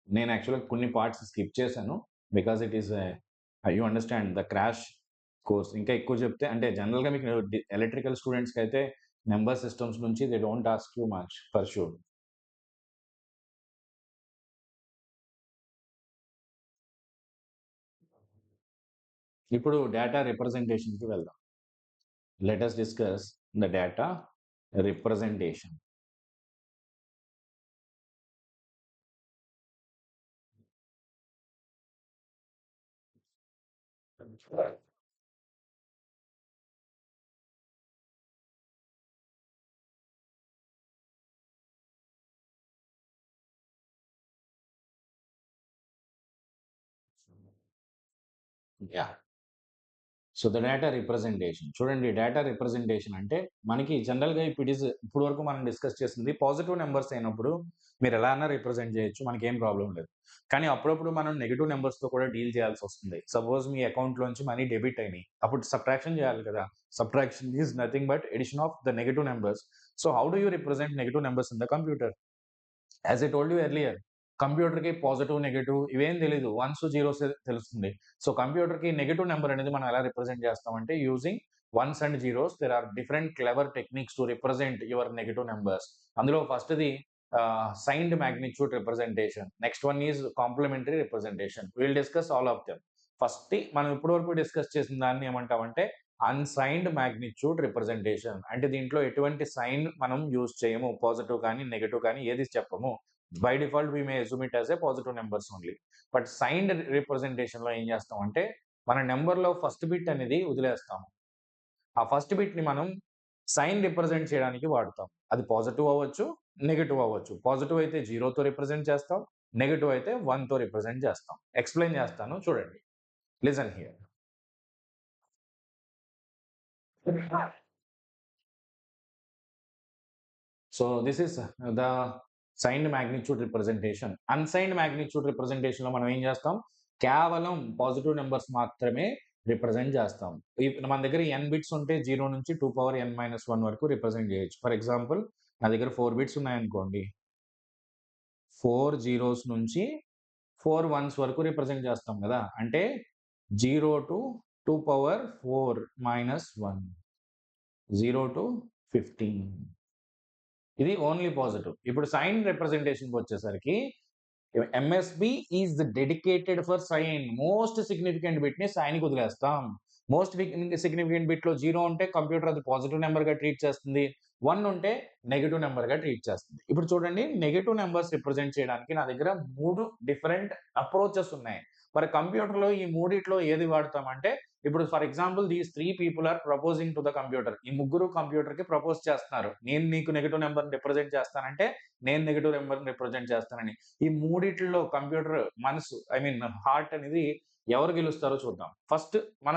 నేను యాక్చువల్‌గా కొన్ని పార్ట్స్ స్కిప్ చేశాను. Because it is you understand the crash course. ఇంకా ఎక్కువ చెప్తే అంటే జనరల్‌గా మీకు ఎలక్ట్రికల్ స్టూడెంట్స్‌కి అయితే నంబర్ సిస్టమ్స్ నుంచి they don't ask you much for sure. ఇప్పుడు డేటా రిప్రజెంటేషన్‌కి వెళ్దాం. Let us discuss the data representation. Yeah! So the data representation. చూడండి, డేటా రిప్రజెంటేషన్ అంటే మనకి జనరల్‌గా ఇప్పుడు వరకు మనం డిస్కస్ చేసింది పాజిటివ్ నంబర్స్ అయినప్పుడు మీరు ఎలా అన్నా రిప్రజెంట్ చేయొచ్చు. మనకేం ప్రాబ్లమ్ లేదు. కానీ అప్పుడప్పుడు మనం నెగెటివ్ నంబర్స్‌తో కూడా డీల్ చేయాల్సొస్తుంది. సపోజ్ మీ అకౌంట్‌లోంచి మనీ డెబిట్ అయినాయి. అప్పుడు సబ్ట్రాక్షన్ చేయాలి కదా! Subtraction is nothing but addition of the negative numbers. So how do you represent negative numbers in the computer? As I told you earlier, కంప్యూటర్‌కి పాజిటివ్, నెగెటివ్ ఇవేం తెలీదు. వన్స్, జీరోసే తెలుస్తుంది. సో కంప్యూటర్‌కి నెగెటివ్ నంబర్ అనేది మనం ఎలా రిప్రజెంట్ చేస్తామంటే using ones and zeros. There are different clever techniques to represent your negative numbers. అందులో ఫస్ట్‌ది signed magnitude representation. Next one is complementary representation. Will discuss all of them. ఫస్ట్‌ది మనం ఇప్పటి వరకు డిస్కస్ చేసిన దాన్ని ఏమంటామంటే అన్సైన్డ్ మాగ్నిట్యూడ్ రిప్రజెంటేషన్. అంటే దీంట్లో ఎటువంటి సైన్ మనం యూజ్ చేయము. పాజిటివ్ కానీ, నెగెటివ్ కానీ ఏది చెప్పము. By default we may assume it as a positive numbers only. But signed రిప్రజెంటేషన్‌లో ఏం చేస్తామంటే మన నెంబర్‌లో ఫస్ట్ బిట్ అనేది వదిలేస్తాము. ఆ ఫస్ట్ బిట్‌ని మనం సైన్ రిప్రజెంట్ చేయడానికి వాడతాం. అది పాజిటివ్ అవ్వచ్చు, నెగెటివ్ అవ్వచ్చు. పాజిటివ్ అయితే 0తో రిప్రజెంట్ చేస్తాం. నెగెటివ్ అయితే 1తో రిప్రజెంట్ చేస్తాం. ఎక్స్‌ప్లెయిన్ చేస్తాను చూడండి. Listen here. So this is the signed magnitude representation. Unsigned magnitude రిప్రజెంటేషన్‌లో మనం ఏం చేస్తాం? కేవలం పాజిటివ్ నంబర్స్ మాత్రమే రిప్రజెంట్ చేస్తాం. మన దగ్గర n బిట్స్ ఉంటే 0 నుంచి 2n-1 వరకు రిప్రజెంట్ చేయొచ్చు. ఫర్ ఎగ్జాంపుల్, నా దగ్గర 4 బిట్స్ ఉన్నాయనుకోండి. 4 జీరోస్ నుంచి 4 వన్స్ వరకు రిప్రజెంట్ చేస్తాం కదా! అంటే 0-2^4-1, 0-15. ఇది ఓన్లీ పాజిటివ్. ఇప్పుడు సైన్ రిప్రజెంటేషన్‌కి వచ్చేసరికి MSB is dedicated for sign. Most significant బిట్‌ని సైన్‌కి వదిలేస్తాం. మోస్ట్ సిగ్నిఫికెంట్ బిట్‌లో 0 ఉంటే కంప్యూటర్ అది పాజిటివ్ నంబర్‌గా ట్రీట్ చేస్తుంది. 1 ఉంటే నెగెటివ్ నంబర్‌గా ట్రీట్ చేస్తుంది. ఇప్పుడు చూడండి, నెగెటివ్ నంబర్స్ రిప్రజెంట్ చేయడానికి నా దగ్గర 3 డిఫరెంట్ అప్రోచెస్ ఉన్నాయి. మరి కంప్యూటర్‌లో ఈ మూడిట్లో ఏది వాడతామంటే, ఇప్పుడు for example these 3 people are proposing to the computer. ఈ ముగ్గురు కంప్యూటర్‌కి ప్రపోజ్ చేస్తున్నారు. నేను నీకు నెగెటివ్ నంబర్‌ని రిప్రజెంట్ చేస్తానంటే, నేను నెగెటివ్ నంబర్‌ని రిప్రజెంట్ చేస్తానని. ఈ మూడిట్లో కంప్యూటర్ మనసు, ఐ మీన్ హార్ట్ అనేది ఎవరు గెలుస్తారో చూద్దాం. ఫస్ట్ మన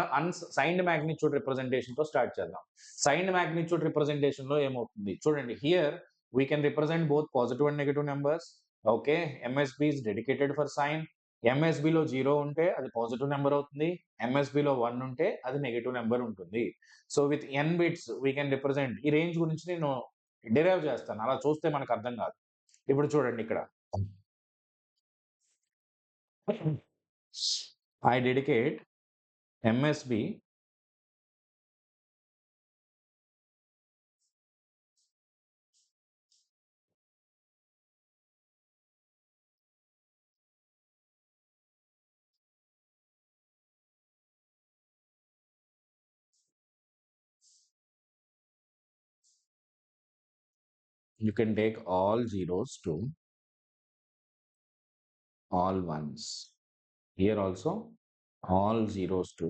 సైన్డ్ మాగ్నిట్యూడ్ రిప్రజెంటేషన్‌తో స్టార్ట్ చేద్దాం. సైన్డ్ మాగ్నిట్యూడ్ రిప్రజెంటేషన్‌లో ఏమవుతుంది? చూడండి, here we can represent both positive and negative numbers. Okay. MSB is dedicated for sign. ఎంఎస్‌బిలో 0 ఉంటే అది పాజిటివ్ నంబర్ అవుతుంది. ఎంఎస్‌బిలో 1 ఉంటే అది నెగెటివ్ నంబర్ ఉంటుంది. So with n bits we can represent. ఈ రేంజ్ గురించి నేను డిరైవ్ చేస్తాను. అలా చూస్తే మనకు అర్థం కాదు. ఇప్పుడు చూడండి ఇక్కడ. I dedicate MSB you can take all zeros to all ones. Here also all zeros to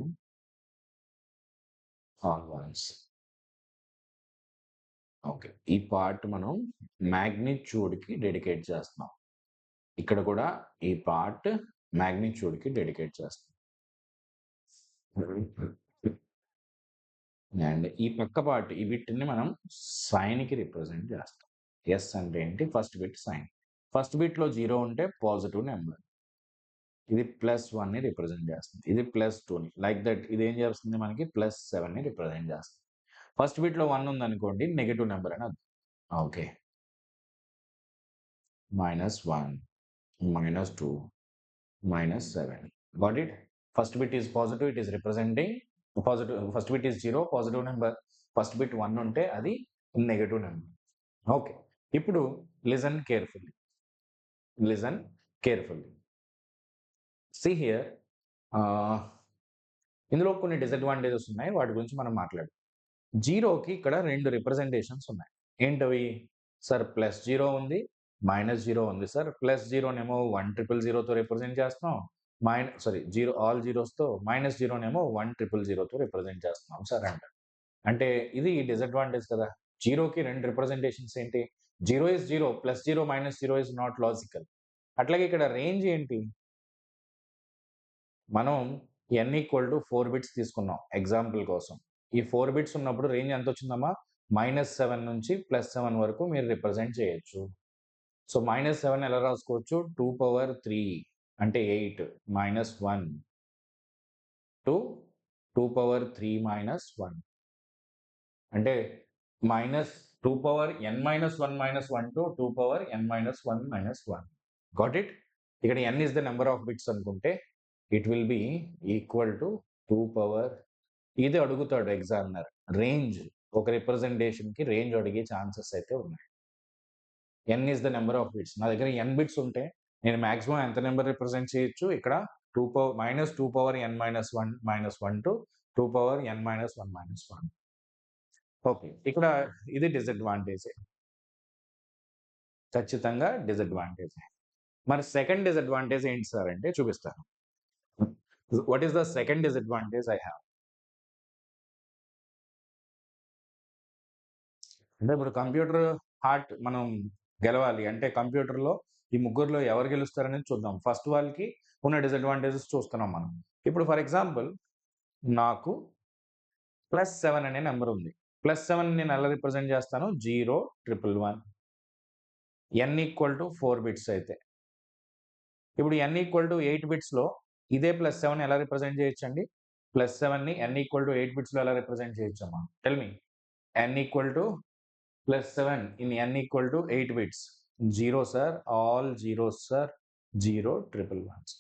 all ones. Okay. ఈ పార్ట్ మనం మాగ్నిట్యూడ్‌కి డెడికేట్ చేస్తున్నాం. ఇక్కడ కూడా ఈ పార్ట్ మాగ్నిట్యూడ్‌కి డెడికేట్ చేస్తాం. అండ్ ఈ పక్క పార్ట్ ఈ బిట్‌ని మనం సైన్‌కి రిప్రజెంట్ చేస్తాం. ఎస్ అంటే ఏంటి? First bit sign. ఫస్ట్ బిట్‌లో 0 ఉంటే పాజిటివ్ నెంబర్. ఇది +1ని రిప్రజెంట్ చేస్తుంది. ఇది +2ని. లైక్ దట్ ఇదేం చేస్తుంది మనకి +7ని రిప్రజెంట్ చేస్తుంది. ఫస్ట్ బిట్‌లో 1 ఉందనుకోండి నెగెటివ్ నెంబర్ అని అర్థం. Okay. -1, -2, -7. Got it? First bit is positive, it is representing positive. First bit is 0, positive number. First bit 1 ఉంటే అది నెగటివ్ నెంబర్. ఓకే. ఇప్పుడు listen carefully. Listen carefully. See here ఇందులో కొన్ని డిసడ్వాంటేజెస్ ఉన్నాయి. వాటి గురించి మనం మాట్లాడదాం. 0కి ఇక్కడ 2 రిప్రజెంటేషన్స్ ఉన్నాయి. ఏంటవి? సార్ +0 ఉంది, -0 ఉంది సార్. +0నేమో 1,000తో రిప్రజెంట్ చేస్తున్నాం. జీరో ఆల్ జీరోస్‌తో -0నేమో 1,000తో రిప్రజెంట్ చేస్తున్నాం సార్ అంటారు. అంటే ఇది డిసడ్వాంటేజ్ కదా! 0కి 2 రిప్రజెంటేషన్స్ ఏంటి? 0 ఈస్ 0, +0, -0 ఈస్ నాట్ లాజికల్. అట్లాగే ఇక్కడ రేంజ్ ఏంటి? మనం n = 4 బిట్స్ తీసుకున్నాం ఎగ్జాంపుల్ కోసం. ఈ 4 బిట్స్ ఉన్నప్పుడు రేంజ్ ఎంతొచ్చిందమ్మా? -7 నుంచి +7 వరకు మీరు రిప్రజెంట్ చేయొచ్చు. సో, -7 ఎలా రాసుకోవచ్చు? 2^3 అంటే 8 -1 టు 2^3 - 1 అంటే -2n - 1 - 1 to 2n - 1 - 1. Got it? ఇక్కడ n is the number of bits అనుకుంటే it will be equal to 2 ఇది అడుగుతాడు ఎగ్జామినర్. రేంజ్ ఒక రిప్రజెంటేషన్‌కి రేంజ్ అడిగే ఛాన్సెస్ అయితే ఉన్నాయి. n is the number of bits. నా దగ్గర n బిట్స్ ఉంటే నేను మాక్సిమం ఎంత నెంబర్ రిప్రజెంట్ చేయొచ్చు? ఇక్కడ -2n - 1 - 1 టు 2n - 1 - 1. ఓకే. ఇక్కడ ఇది డిసడ్వాంటేజే. ఖచ్చితంగా డిసడ్వాంటేజే. మరి సెకండ్ డిసడ్వాంటేజ్ ఏంటి సార్ అంటే చూపిస్తాను. What is the second disadvantage I have? అంటే ఇప్పుడు కంప్యూటర్ హార్ట్ మనం గెలవాలి అంటే కంప్యూటర్‌లో ఈ ముగ్గురిలో ఎవరు గెలుస్తారనేది చూద్దాం. ఫస్ట్ వాళ్ళకి ఉన్న డిసడ్వాంటేజెస్ చూస్తున్నాం మనం. ఇప్పుడు ఫర్ ఎగ్జాంపుల్ నాకు +7 అనే నంబర్ ఉంది. +7 నేను ఎలా రిప్రజెంట్ చేస్తాను? 0, 111. n = 4 బిట్స్ అయితే. ఇప్పుడు n = 8 బిట్స్‌లో ఇదే +7 ఎలా రిప్రజెంట్ చేయొచ్చండి? +7ని n = 8 బిట్స్‌లో ఎలా రిప్రజెంట్ చేయొచ్చమ్మా? Tell me. n +7 in n = 8 bits. 0 sir, all zeros sir, 0, 111.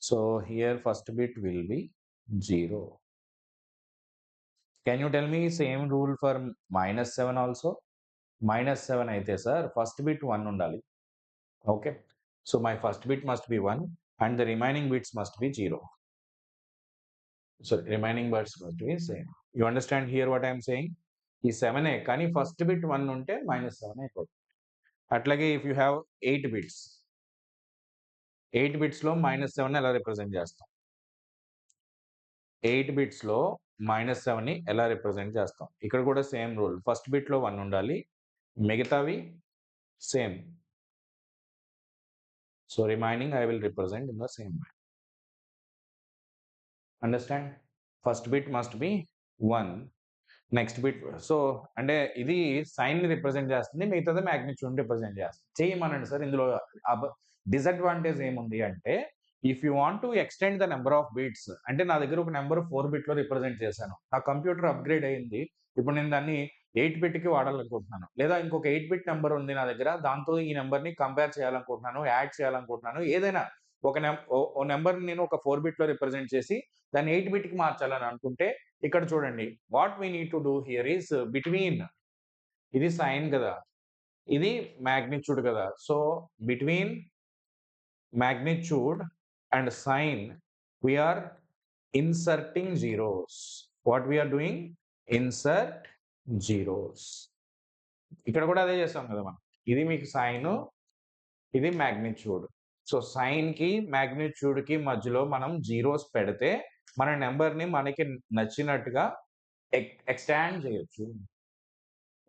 So here first bit will be 0. Can you tell me same rule for -7 also? -7 అయితే sir first bit 1 ఉండాలి. Okay. So my first bit must be 1 and the remaining bits must be 0. So remaining bits must be same. You understand here what I am saying? ఈ 7 కానీ ఫస్ట్ బిట్ 1 ఉంటే -7 అయిపోతుంది. అట్లాగే ఇఫ్ యూ హ్యావ్ 8 బిట్స్ 8 బిట్స్‌లో -7ని ఎలా రిప్రజెంట్ చేస్తాం? 8 బిట్స్‌లో -7ని ఎలా రిప్రజెంట్ చేస్తాం? ఇక్కడ కూడా సేమ్ రూల్. ఫస్ట్ బిట్‌లో 1 ఉండాలి. మిగతావి same. So remaining I will represent in the same way. Understand? First bit must be 1. Next bit so అంటే ఇది సైన్‌ని రిప్రజెంట్ చేస్తుంది. మిగతాది మాగ్నిట్యూడ్‌ని రిప్రజెంట్ చేస్తుంది. చేయమనండి సార్ ఇందులో డిసడ్వాంటేజ్ ఏముంది అంటే if you want to extend the number of bits అంటే నా దగ్గర ఒక నంబర్ 4 బిట్‌లో రిప్రజెంట్ చేశాను. నా కంప్యూటర్ అప్‌గ్రేడ్ అయింది. ఇప్పుడు నేను దాన్ని 8 బిట్‌కి వాడాలనుకుంటున్నాను. లేదా ఇంకొక 8 బిట్ నంబర్ ఉంది నా దగ్గర. దాంతో ఈ నంబర్‌ని కంపేర్ చేయాలనుకుంటున్నాను, యాడ్ చేయాలనుకుంటున్నాను. ఏదైనా ఓ నంబర్‌ని నేను ఒక 4 బిట్‌లో రిప్రజెంట్ చేసి దాన్ని 8 బిట్‌కి మార్చాలని అనుకుంటే ఇక్కడ చూడండి what we need to do here is between ఇది సైన్ కదా! ఇది మాగ్నిట్యూడ్ కదా! So between magnitude and sign we are inserting zeros. What we are doing? Insert zeros. ఇక్కడ కూడా అదే చేస్తాం కదా మనం. ఇది మీకు సైను, ఇది మాగ్నిట్యూడ్. సో, సైన్‌కి, మాగ్నిట్యూడ్‌కి మధ్యలో మనం జీరోస్ పెడితే మన నంబర్‌ని మనకి నచ్చినట్టుగా ఎక్స్‌టాండ్ చేయొచ్చు.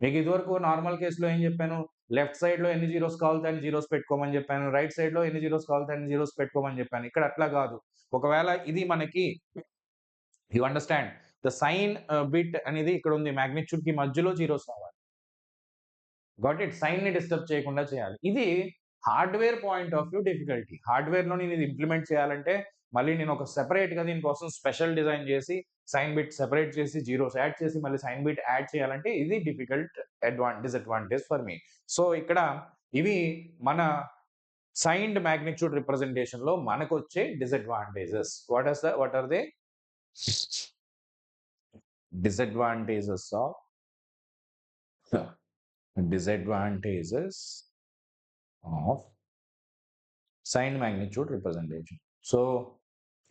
మీకు ఇదివరకు నార్మల్ కేస్‌లో ఏం చెప్పాను? లెఫ్ట్ సైడ్‌లో ఎన్ని జీరోస్ కావాలితే అన్ని జీరోస్ పెట్టుకోమని చెప్పాను. రైట్ సైడ్‌లో ఎన్ని జీరోస్ కావాలితే అన్ని జీరోస్ పెట్టుకోమని చెప్పాను. ఇక్కడ అట్లా గాదు. ఒకవేళ ఇది మనకి you understand? The sign bit అనేది ఇక్కడుంది. మాగ్నిట్యూడ్‌కి మధ్యలో జీరోస్ రావాలి. Got it? సైన్‌ని డిస్టర్బ్ చేయకుండా చేయాలి. ఇది hardware point of view difficulty. హార్డ్‌వేర్‌లో నేను ఇది ఇంప్లిమెంట్ చేయాలంటే మళ్ళీ నేను ఒక సెపరేట్‌గా దీనికోసం స్పెషల్ డిజైన్ చేసి సైన్ బిట్ సెపరేట్ చేసి జీరోస్ యాడ్ చేసి మళ్ళీ సైన్ బిట్ యాడ్ చేయాలంటే ఇది difficult disadvantage for me. So, ఇక్కడ ఇవి మన సైన్డ్ మాగ్నిట్యూడ్ రిప్రజెంటేషన్‌లో మనకొచ్చే disadvantages. What are they? Disadvantages of disadvantages of sign magnitude representation. So,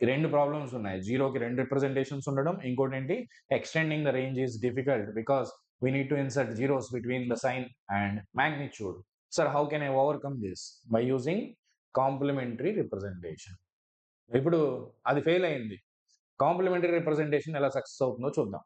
2 problems ఉన్నాయి. జీరోకి 2 రిప్రజెంటేషన్స్ ఉండడం. ఇంకోటేంటి extending the range is difficult because we need to insert zeros between the sign and magnitude. Sir how can I overcome this? By using complementary representation. ఇప్పుడు అది ఫెయిల్ అయింది. కాంప్లిమెంటరీ రిప్రజెంటేషన్ ఎలా సక్సెస్ అవుతుందో చూద్దాం.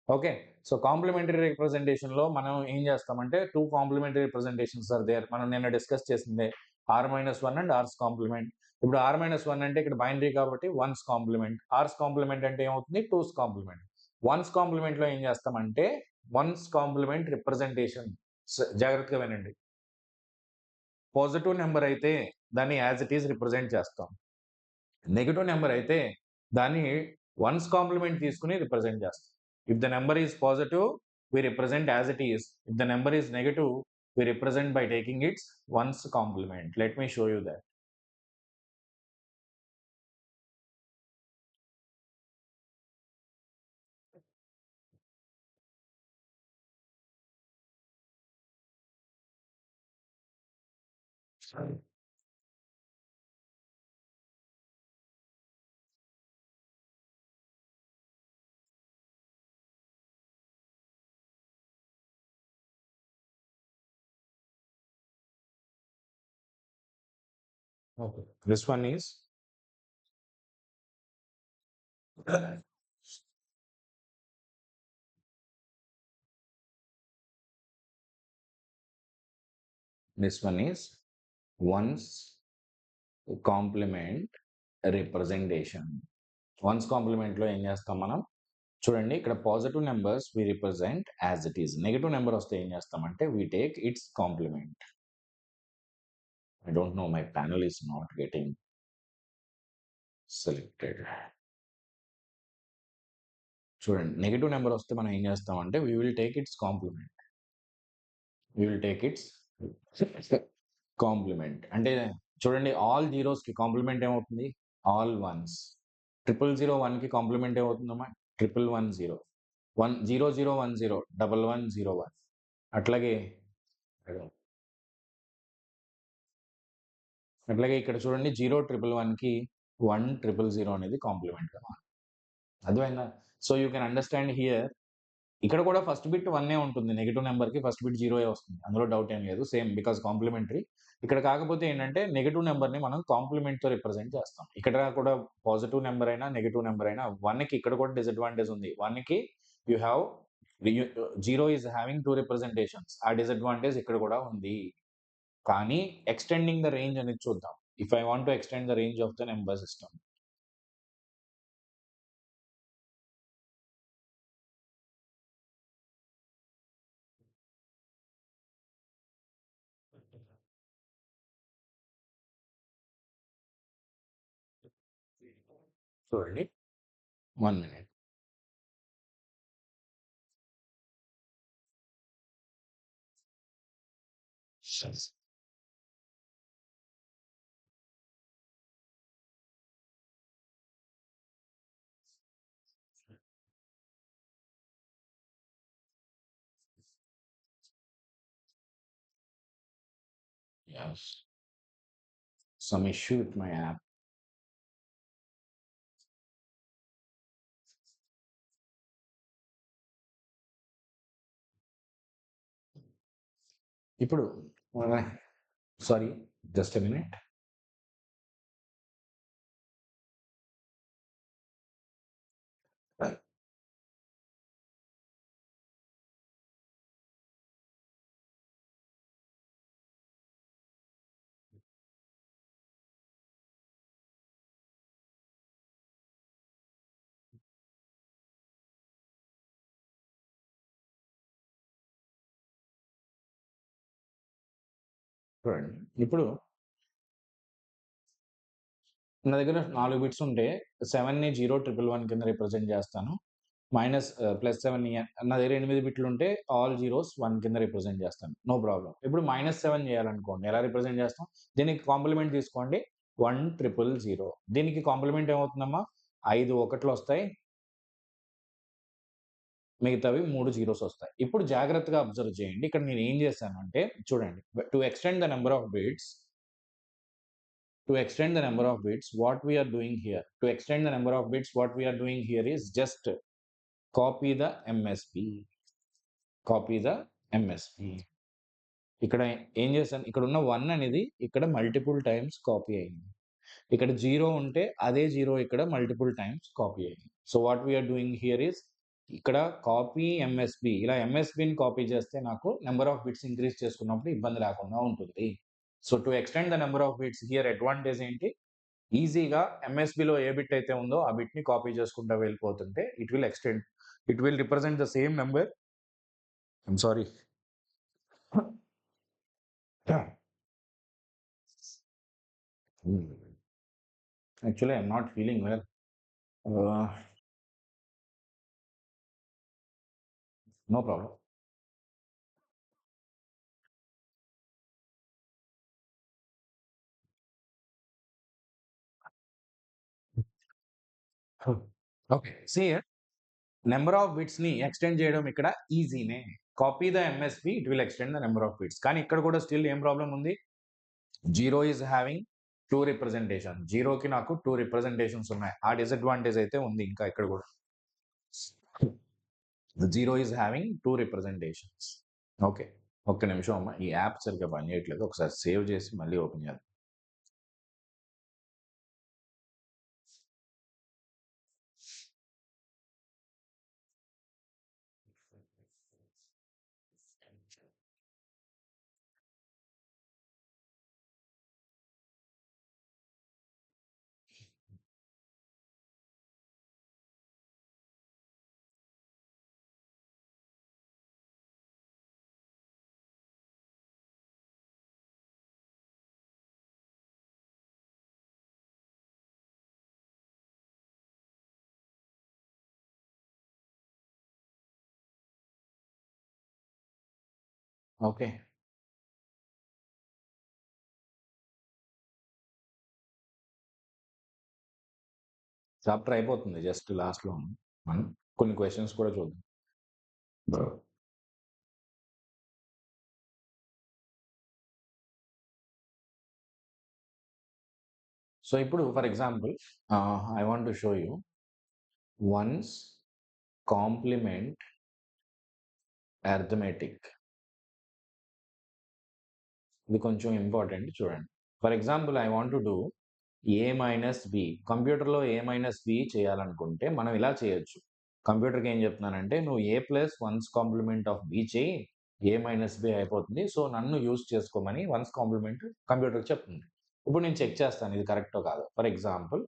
ఓకే. సో, కాంప్లిమెంటరీ రిప్రజెంటేషన్‌లో మనం ఏం చేస్తామంటే 2 కాంప్లిమెంటరీ రిప్రజెంటేషన్స్ ఆర్ దేర్. మనం నిన్న డిస్కస్ చేసిందే r-1 అండ్ ఆర్స్ కాంప్లిమెంట్. ఇప్పుడు r-1 అంటే ఇక్కడ బైనరీ కాబట్టి వన్స్ కాంప్లిమెంట్. ఆర్స్ కాంప్లిమెంట్ అంటే ఏమవుతుంది? Twos complement. వన్స్ కాంప్లిమెంట్‌లో ఏం చేస్తామంటే వన్స్ కాంప్లిమెంట్ రిప్రజెంటేషన్ జాగ్రత్తగా వినండి. పాజిటివ్ నంబర్ అయితే దాన్ని యాస్ ఇట్ ఈస్ రిప్రజెంట్ చేస్తాం. నెగెటివ్ నంబర్ అయితే దాన్ని వన్స్ కాంప్లిమెంట్ తీసుకొని రిప్రజెంట్ చేస్తాం. If the number is positive, we represent as it is. If the number is negative, we represent by taking its ones complement. Let me show you that. Okay. This one is this one is ones complement representation. Ones కాంప్లిమెంట్లో ఏం చేస్తాం మనం చూడండి ఇక్కడ positive numbers we represent as it is. Negative number వస్తే ఏం చేస్తామంటే we take its complement. I don't know my panel is not getting selected. చూడండి నెగటివ్ నెంబర్ వస్తే మనం ఏం చేస్తామంటే we will take its complement. We will take its complement. అంటే చూడండి ఆల్ జీరోస్‌కి కాంప్లిమెంట్ ఏమవుతుంది? All ones. 0001కి కాంప్లిమెంట్ ఏమవుతుందమ్మా? 1110. 0010 1101. అట్లాగే అట్లాగే ఇక్కడ చూడండి 0111కి 1000 అనేది కాంప్లిమెంట్‌గా మారుతుంది. అర్థమైందా? So, you can understand here ఇక్కడ కూడా ఫస్ట్ బిట్ 1 ఉంటుంది. నెగెటివ్ నంబర్‌కి ఫస్ట్ బిట్ 0 వస్తుంది. అందులో డౌట్ ఏం లేదు. Same because complementary. ఇక్కడ కాకపోతే ఏంటంటే నెగెటివ్ నంబర్‌ని మనం కాంప్లిమెంట్‌తో రిప్రజెంట్ చేస్తాం. ఇక్కడ కూడా పాజిటివ్ నంబర్ అయినా, నెగెటివ్ నంబర్ అయినా 1కి ఇక్కడ కూడా డిసడ్వాంటేజ్ ఉంది. 1కి you have 0 is having 2 representations. ఆ డిసడ్వాంటేజ్ ఇక్కడ కూడా ఉంది. కానీ ఎక్స్టెండింగ్ ద రేంజ్ అనేది చూద్దాం. If I want to extend the range of the number system. చూడండి 1 minute. Yes. Some issue with my app. ఇప్పుడు సారీ, జస్ట్ ఎ మినిట్. చూడండి, ఇప్పుడు నా దగ్గర 4 బిట్స్ ఉంటే 7ని 011 కింద రిప్రజెంట్ చేస్తాను. +7 నా దగ్గర 8 బిట్లు ఉంటే ఆల్ జీరోస్ 1 కింద రిప్రజెంట్ చేస్తాను. No problem. ఇప్పుడు -7 చేయాలనుకోండి, ఎలా రిప్రజెంట్ చేస్తాం? దీనికి కాంప్లిమెంట్ తీసుకోండి, 1000. దీనికి కాంప్లిమెంట్ ఏమవుతుందమ్మా? 5 ఒకట్లు వస్తాయి, మిగతావి 3 జీరోస్ వస్తాయి. ఇప్పుడు జాగ్రత్తగా అబ్జర్వ్ చేయండి. ఇక్కడ నేను ఏం చేశానంటే చూడండి, to extend the number of bits, what we are doing here, to extend the number of bits, what we are doing here is just copy the MSB. ఇక్కడ ఏం చేశాను, ఇక్కడ ఉన్న 1 అనేది ఇక్కడ మల్టిపుల్ టైమ్స్ కాపీ అయింది. ఇక్కడ 0 ఉంటే అదే 0 ఇక్కడ మల్టిపుల్ టైమ్స్ కాపీ అయింది. So what we're doing here is, ఇక్కడ కాపీ ఎంఎస్బి, ఇలా ఎంఎస్బిని కాపీ చేస్తే నాకు నెంబర్ ఆఫ్ బిట్స్ ఇంక్రీజ్ చేసుకున్నప్పుడు ఇబ్బంది లేకుండా ఉంటుంది. So to extend the number of bits here advantage ఏంటి, ఈజీగా ఎంఎస్బిలో ఏ బిట్ అయితే ఉందో ఆ బిట్ని కాపీ చేసుకుంటూ వెళ్ళిపోతుంటే it will represent the same number. I'm sorry, actually I'm not feeling well. No problem. Okay, see here, number of bits ని ఎక్స్టెండ్ చేయడం ఇక్కడ ఈజీనే. Copy the MSB, it will extend the number of bits. కానీ ఇక్కడ కూడా స్టిల్ ఏం ప్రాబ్లం ఉంది, 0 ఈజ్ హ్యావింగ్ 2 రిప్రజెంటేషన్. 0కి నాకు 2 రిప్రజెంటేషన్స్ ఉన్నాయి. ఆ డిసడ్వాంటేజ్ అయితే ఉంది ఇంకా ఇక్కడ కూడా. 0 ఈజ్ హ్యావింగ్ 2 రిప్రజెంటేషన్స్. ఓకే, ఒక్క నిమిషం అమ్మా, ఈ యాప్ సరిగ్గా పనిచేయట్లేదు. ఒకసారి సేవ్ చేసి మళ్ళీ ఓపెన్ చేద్దాం. ఓకే, చాప్టర్ అయిపోతుంది, జస్ట్ లాస్ట్లో మనం కొన్ని క్వశ్చన్స్ కూడా చూద్దాం. సో ఇప్పుడు for example I want to show you ones complement arithmetic. ఇది కొంచెం ఇంపార్టెంట్, చూడండి. For example I want to do A-B. కంప్యూటర్లో A-B చేయాలనుకుంటే మనం ఇలా చేయొచ్చు. కంప్యూటర్కి ఏం చెప్తున్నానంటే, నువ్వు A+1's కాంప్లిమెంట్ ఆఫ్ B చేయి, A-B అయిపోతుంది. సో నన్ను యూజ్ చేసుకోమని 1's కాంప్లిమెంట్ కంప్యూటర్కి చెప్తుంది. ఇప్పుడు నేను చెక్ చేస్తాను ఇది కరెక్టో కాదు. ఫర్ ఎగ్జాంపుల్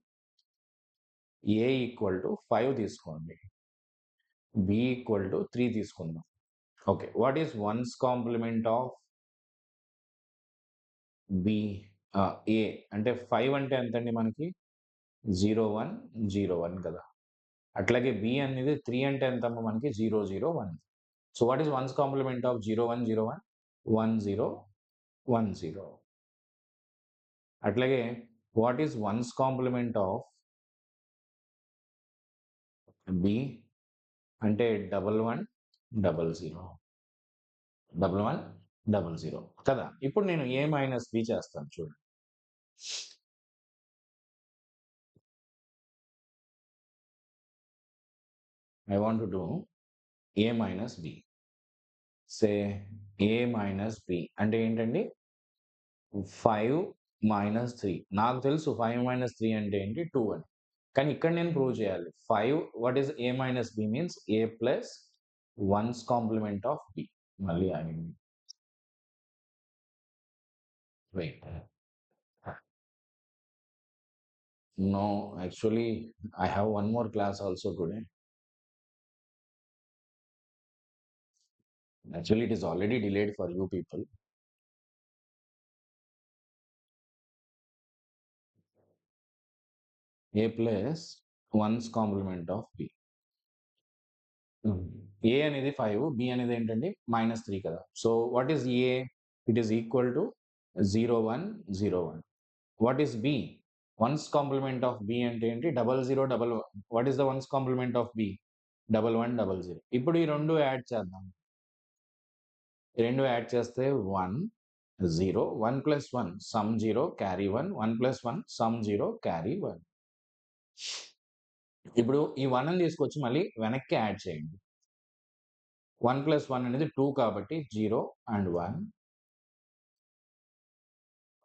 A = 5 తీసుకోండి, B = 3 తీసుకుందాం. Okay, what is 1's complement of B? A అంటే 5 అంటే ఎంతండి మనకి, 0101 కదా. అట్లాగే B అనేది 3 అంటే ఎంతమ్మా మనకి, 001. So what is 1's complement of 0101? 1010. అట్లాగే what is 1's complement of B అంటే 1100. 1100 కదా. ఇప్పుడు నేను A-B చేస్తాను, చూడండి. I want to do A-B. Say a minus b అంటే ఏంటండి 5 మైనస్ 3 నాకు తెలుసు 5 మైనస్ 3 అంటే ఏంటి 2 అని కానీ ఇక్కడ నేను ప్రూవ్ చేయాలి 5 what is a minus b means a plus 1's complement of b మళ్ళీ ఆగింది wait no actually I have one more class also today actually it is already delayed for you people a plus 1's complement of b A అనేది 5 బి అనేది ఏంటండి -3 కదా so what is A it is equal to 0101 what is B ones complement of B అంటే ఏంటి 0011 what is the ones complement of B 1100 ఇప్పుడు ఈ రెండు యాడ్ చేద్దాం ఈ రెండు యాడ్ చేస్తే 1 0 1 plus 1 sum 0 carry 1 1 plus 1 sum 0 carry 1 ఇప్పుడు ఈ 1 ని తీసుకొచ్చి మళ్ళీ వెనక్కి యాడ్ చేయండి 1 ప్లస్ 1 అనేది 2 కాబట్టి 0 and 1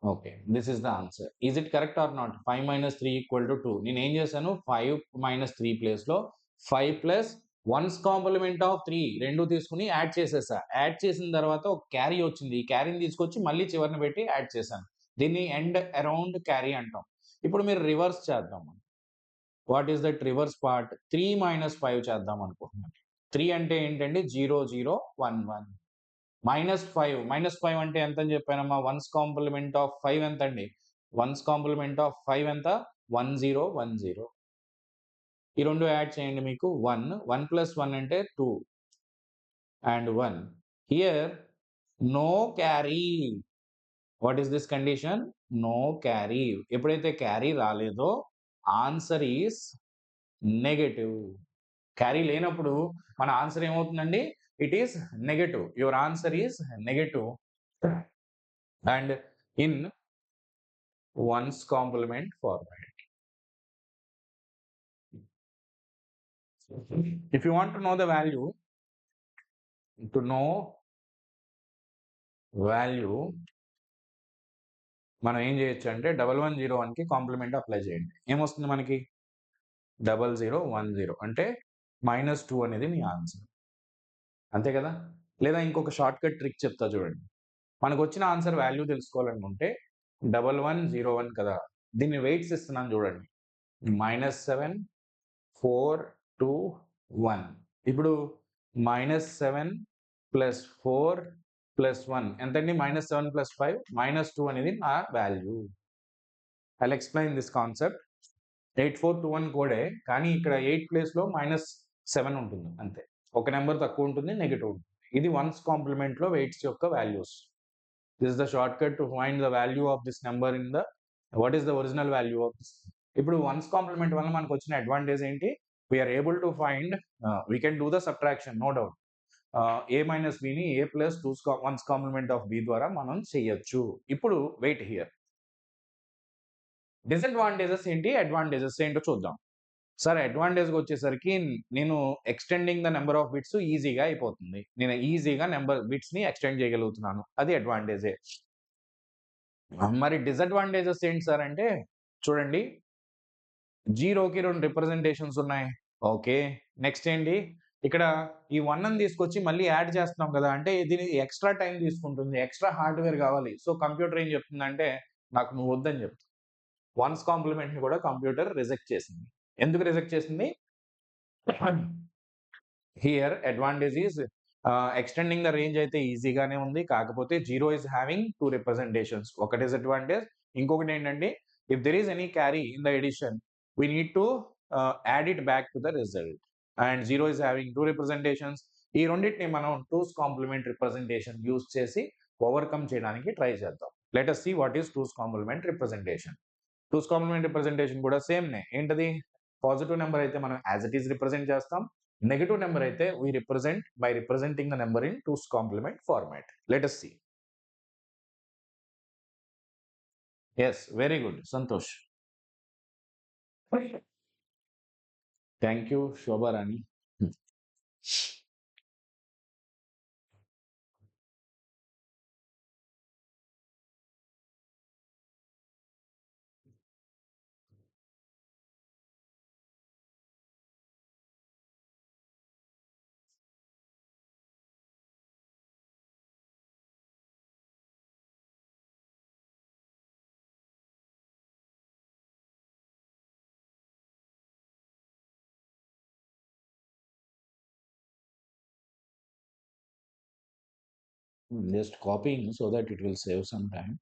okay this is the answer is it correct or not 5 minus 3 equal to 2 నేను ఏం చేశాను 5 మైనస్ 3 ప్లేస్లో 5 ప్లస్ 1's కాంప్లిమెంట్ ఆఫ్ 3 రెండు తీసుకుని యాడ్ చేసేసా యాడ్ చేసిన తర్వాత ఒక క్యారీ వచ్చింది ఈ క్యారీని తీసుకొచ్చి మళ్ళీ చివరిని పెట్టి యాడ్ చేశాను దీన్ని ఎండ్ అరౌండ్ క్యారీ అంటాం ఇప్పుడు మీరు రివర్స్ చేద్దాం what is that reverse part 3 minus 5 చేద్దాం అనుకుంటున్నాను 3 అంటే ఏంటండి 0011 -5 అంటే ఎంత అని చెప్పానమ్మా 1's కాంప్లిమెంట్ ఆఫ్ 5 ఎంత అండి 1's కాంప్లిమెంట్ ఆఫ్ 5 ఎంత 1010 ఈ రెండు యాడ్ చేయండి మీకు 1 1 ప్లస్ 1 అంటే 2 and 1 here no carry what is this condition no carry ఎప్పుడైతే క్యారీ రాలేదో ఆన్సర్ ఈస్ నెగటివ్ క్యారీ లేనప్పుడు మన ఆన్సర్ ఏమవుతుందండి it is negative your answer is negative and in ones complement format if you want to know the value మనం ఏం చేయొచ్చు అంటే 1101 కి కాంప్లిమెంట్ అప్లై చేయండి ఏమొస్తుంది మనకి 0010 అంటే -2 అనేది మీ ఆన్సర్ అంతే కదా లేదా ఇంకొక షార్ట్ కట్ ట్రిక్ చెప్తా చూడండి మనకు వచ్చిన ఆన్సర్ వాల్యూ తెలుసుకోవాలనుకుంటే 1101 కదా దీన్ని వెయిట్స్ ఇస్తున్నాను చూడండి -7 4 2 1 ఇప్పుడు -7 ప్లస్ 4 ప్లస్ 1 ఎంతండి -7 ప్లస్ 5 -2 అనేది నా value I explain this concept 8421 కోడే కానీ ఇక్కడ 8 ప్లేస్లో -7 ఉంటుంది అంతే ఒక నెంబర్ తక్కువ ఉంటుంది నెగిటివ్ ఉంటుంది ఇది వన్స్ కాంప్లిమెంట్లో వెయిట్స్ యొక్క values this the short cut to find the value of this number in the what is the original value of this ఇప్పుడు వన్స్ కాంప్లిమెంట్ వల్ల మనకు వచ్చిన అడ్వాంటేజ్ ఏంటి we're able to find we can do the subtraction no doubt A minus బిని A plus 1's complement of B ద్వారా మనం చేయొచ్చు ఇప్పుడు వెయిట్ హియర్ డిసడ్వాంటేజెస్ ఏంటి అడ్వాంటేజెస్ ఏంటో చూద్దాం సార్ అడ్వాంటేజ్కి వచ్చేసరికి నేను extending the number of bits ఈజీగా అయిపోతుంది నేను ఈజీగా నెంబర్ బిట్స్ని ఎక్స్టెండ్ చేయగలుగుతున్నాను అది అడ్వాంటేజే మరి డిసడ్వాంటేజెస్ ఏంటి సార్ అంటే చూడండి జీరోకి 2 రిప్రజెంటేషన్స్ ఉన్నాయి ఓకే నెక్స్ట్ ఏంటి ఇక్కడ ఈ 1 ని తీసుకొచ్చి మళ్ళీ యాడ్ చేస్తున్నాం కదా అంటే దీని ఎక్స్ట్రా టైం తీసుకుంటుంది ఎక్స్ట్రా హార్డ్వేర్ కావాలి సో కంప్యూటర్ ఏం చెప్తుందంటే నాకు నువ్వు వద్దని చెప్తుంది వన్స్ కాంప్లిమెంట్ ని కూడా కంప్యూటర్ రిజెక్ట్ చేసింది ఎందుకు రిజెక్ట్ చేసింది here advantage is extending the range అయితే ఈజీగానే ఉంది కాకపోతే జీరో ఈజ్ హ్యావింగ్ 2 రిప్రజెంటేషన్స్ ఒక డిసడ్వాంటేజ్ ఇంకొకటి ఏంటంటే if there is any carry in the addition we need to add it back to the result and 0 is having 2 representations ఈ రెండింటిని మనం 2's కాంప్లిమెంట్ రిప్రజెంటేషన్ యూజ్ చేసి ఓవర్కమ్ చేయడానికి ట్రై చేద్దాం let us see what is 2's complement representation 2's complement representation కూడా సేమ్ నే ఏంటది పాజిటివ్ నెంబర్ అయితే మనం యాజ్ ఇట్ ఈస్ రిప్రజెంట్ చేస్తాం నెగటివ్ నెంబర్ అయితే we represent by representing the number in 2's complement format let us see yes very good santosh thank you Shobha Rani Just copying so that it will save some time.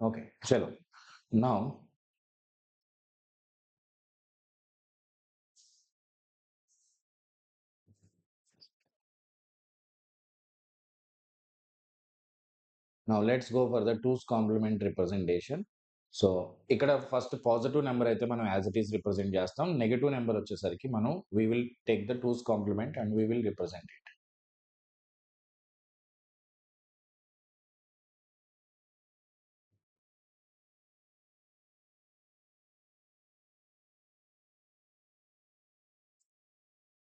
Okay, chalo. Now let's go for the twos complement representation. So ఇక్కడ ఫస్ట్ పాజిటివ్ నెంబర్ అయితే మనం యాజ్ ఇట్ ఈస్ రిప్రజెంట్ చేస్తాం. నెగటివ్ నెంబర్ వచ్చేసరికి మనం we will take the twos complement and we will represent it.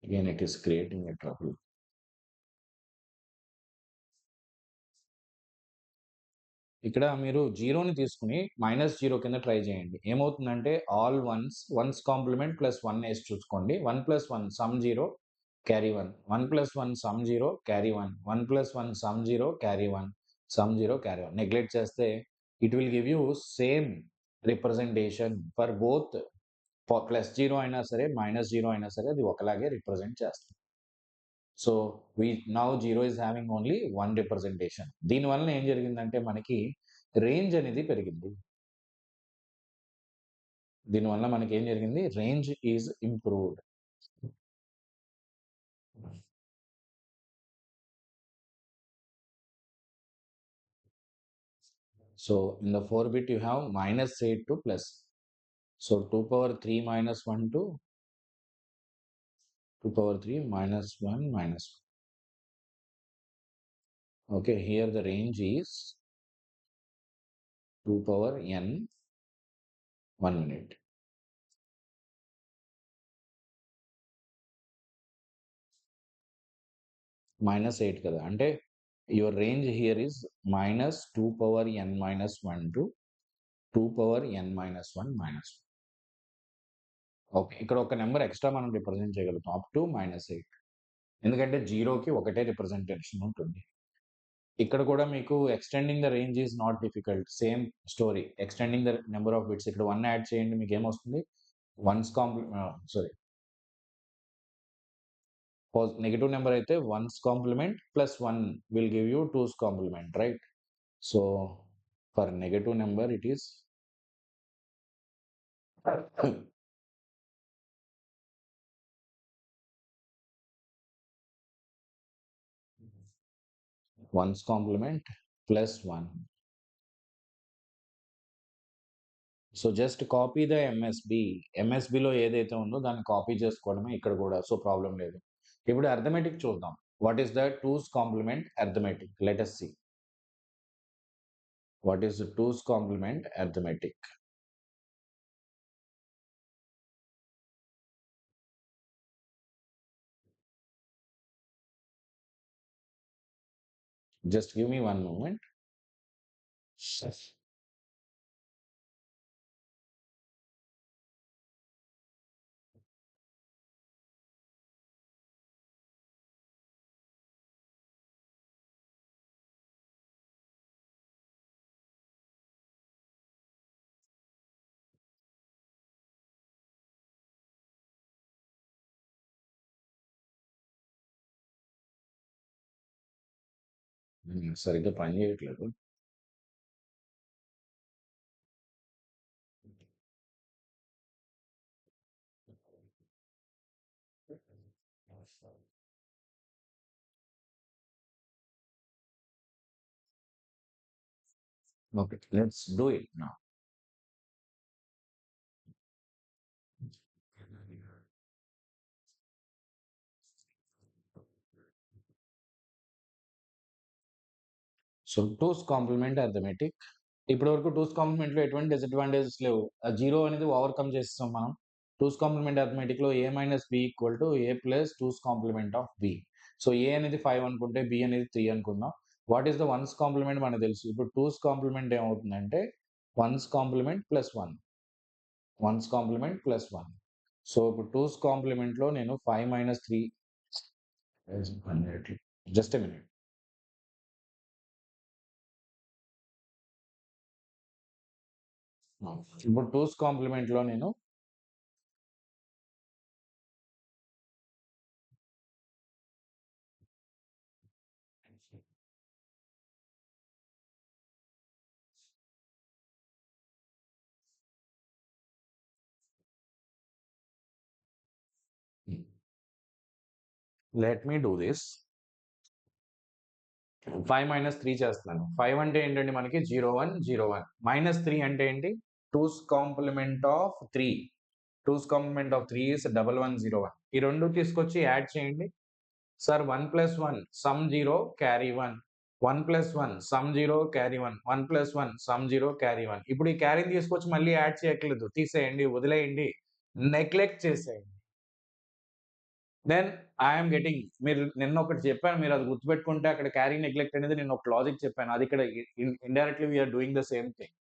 Again, it is creating a trouble. ఇక్కడ మీరు జీరోని తీసుకుని -0 కింద ట్రై చేయండి. ఏమవుతుందంటే ఆల్ వన్స్ కాంప్లిమెంట్ ప్లస్ 1 ఏసి చూసుకోండి. 1 + 1 sum 0 carry 1. 1 + 1 sum 0 carry 1. 1 + 1 sum 0 carry 1. Sum 0 carry 1. Neglect చేస్తే it will give you same representation for both. +0 అయినా సరే, -0 అయినా సరే అది ఒకలాగే రిప్రజెంట్ చేస్తుంది. So now 0 is having only 1 representation. దీనివల్ల ఏం జరిగిందంటే మనకి రేంజ్ అనేది పెరిగింది. దీనివల్ల మనకి ఏం జరిగింది? Range is improved. So in the 4 bit you have -8 to plus. So 2 power 3 minus 1 to 2 power 3 minus 1 minus 1. Okay, here the range is 2 power n 1 minute. -8 కదా, అంటే your range here is -2 power n minus 1 to 2 power n minus 1 minus 1. Okay, ఇక్కడ ఒక నెంబర్ ఎక్స్ట్రా మనం రిప్రజెంట్ చేయగలుగుతాం అప్ టు -8. ఎందుకంటే జీరోకి ఒకటే రిప్రజెంటేషన్ ఉంటుంది. ఇక్కడ కూడా మీకు extending the range is not difficult. Same story, extending the number of bits. ఇక్కడ 1 యాడ్ చేయండి, మీకు ఏమొస్తుంది? సారీ, నెగటివ్ నెంబర్ అయితే ones complement plus 1 will give you twos complement, right? So for negative number it is ones complement plus 1. So just copy the ఎంఎస్బిలో ఏదైతే ఉందో దాన్ని కాపీ చేసుకోవడమే ఇక్కడ కూడా. సో ప్రాబ్లం లేదు. ఇప్పుడు అర్థమెటిక్ చూద్దాం. What is the twos complement arithmetic? Let us see. What is the two's complement arithmetic? Just give me one moment. సరిగ్గా పని చేయట్లేదు. Okay, let's do it now. So twos complement arithmetic. ఇప్పటి వరకు టూస్ కాంప్లిమెంట్లో ఎటువంటి డిసడ్వాంటేజెస్ లేవు. ఆ జీరో అనేది ఓవర్కమ్ చేస్తాం మనం. టూస్ కాంప్లిమెంట్ అర్థమెటిక్లో A minus B equal to A plus two's complement of B. So A అనేది 5 అనుకుంటే బి అనేది 3 అనుకుందాం. What is the ones complement మనకు తెలుసు. ఇప్పుడు టూస్ కాంప్లిమెంట్ ఏమవుతుందంటే ones complement plus 1, ones complement plus 1. So ఇప్పుడు టూస్ కాంప్లిమెంట్లో నేను 5 మైనస్ 3 జస్ట్ ఎ మినిట్. ఇప్పుడు టూస్ కాంప్లిమెంట్లో నేను let me do this. 5 minus 3 చేస్తున్నాను. 5 అంటే ఏంటండి మనకి 0 1 0 1. మైనస్ 3 అంటే ఏంటి? Twos complement of 3. Twos complement of 3 is 1 1 0 1. ఈ రెండు తీసుకొచ్చి యాడ్ చేయండి. Sir 1 plus 1 sum 0 carry 1. 1 plus 1 sum 0 carry 1. 1 plus 1 sum 0 carry 1. ఇప్పుడు ఈ క్యారీని తీసుకొచ్చి మళ్ళీ యాడ్ చేయట్లేదు. తీసేయండి, వదిలేయండి, నెగ్లెక్ట్ చేసేయండి. దెన్ ఐఎమ్ గెటింగ్, మీరు నిన్న ఒకటి చెప్పాను, మీరు అది గుర్తుపెట్టుకుంటే అక్కడ క్యారీ నెగ్లెక్ట్ అనేది నేను ఒక లాజిక్ చెప్పాను. అది ఇక్కడ indirectly we're doing the same thing.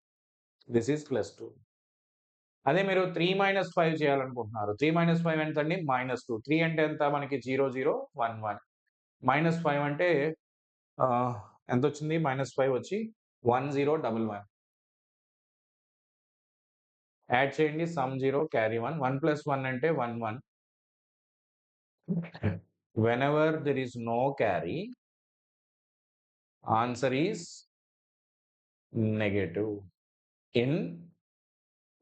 This is +2. అదే మీరు 3 మైనస్ 5 చేయాలనుకుంటున్నారు. 3 మైనస్ 5 ఎంత అండి? -2. 3 అంటే ఎంత మనకి? 0 0 1 1. -5 అంటే ఎంత వచ్చింది? -5 వచ్చి 1 0 1 1. యాడ్ చేయండి, సమ్ 0 క్యారీ 1. 1 ప్లస్ 1 అంటే 1 1. whenever there is no carry, answer is negative in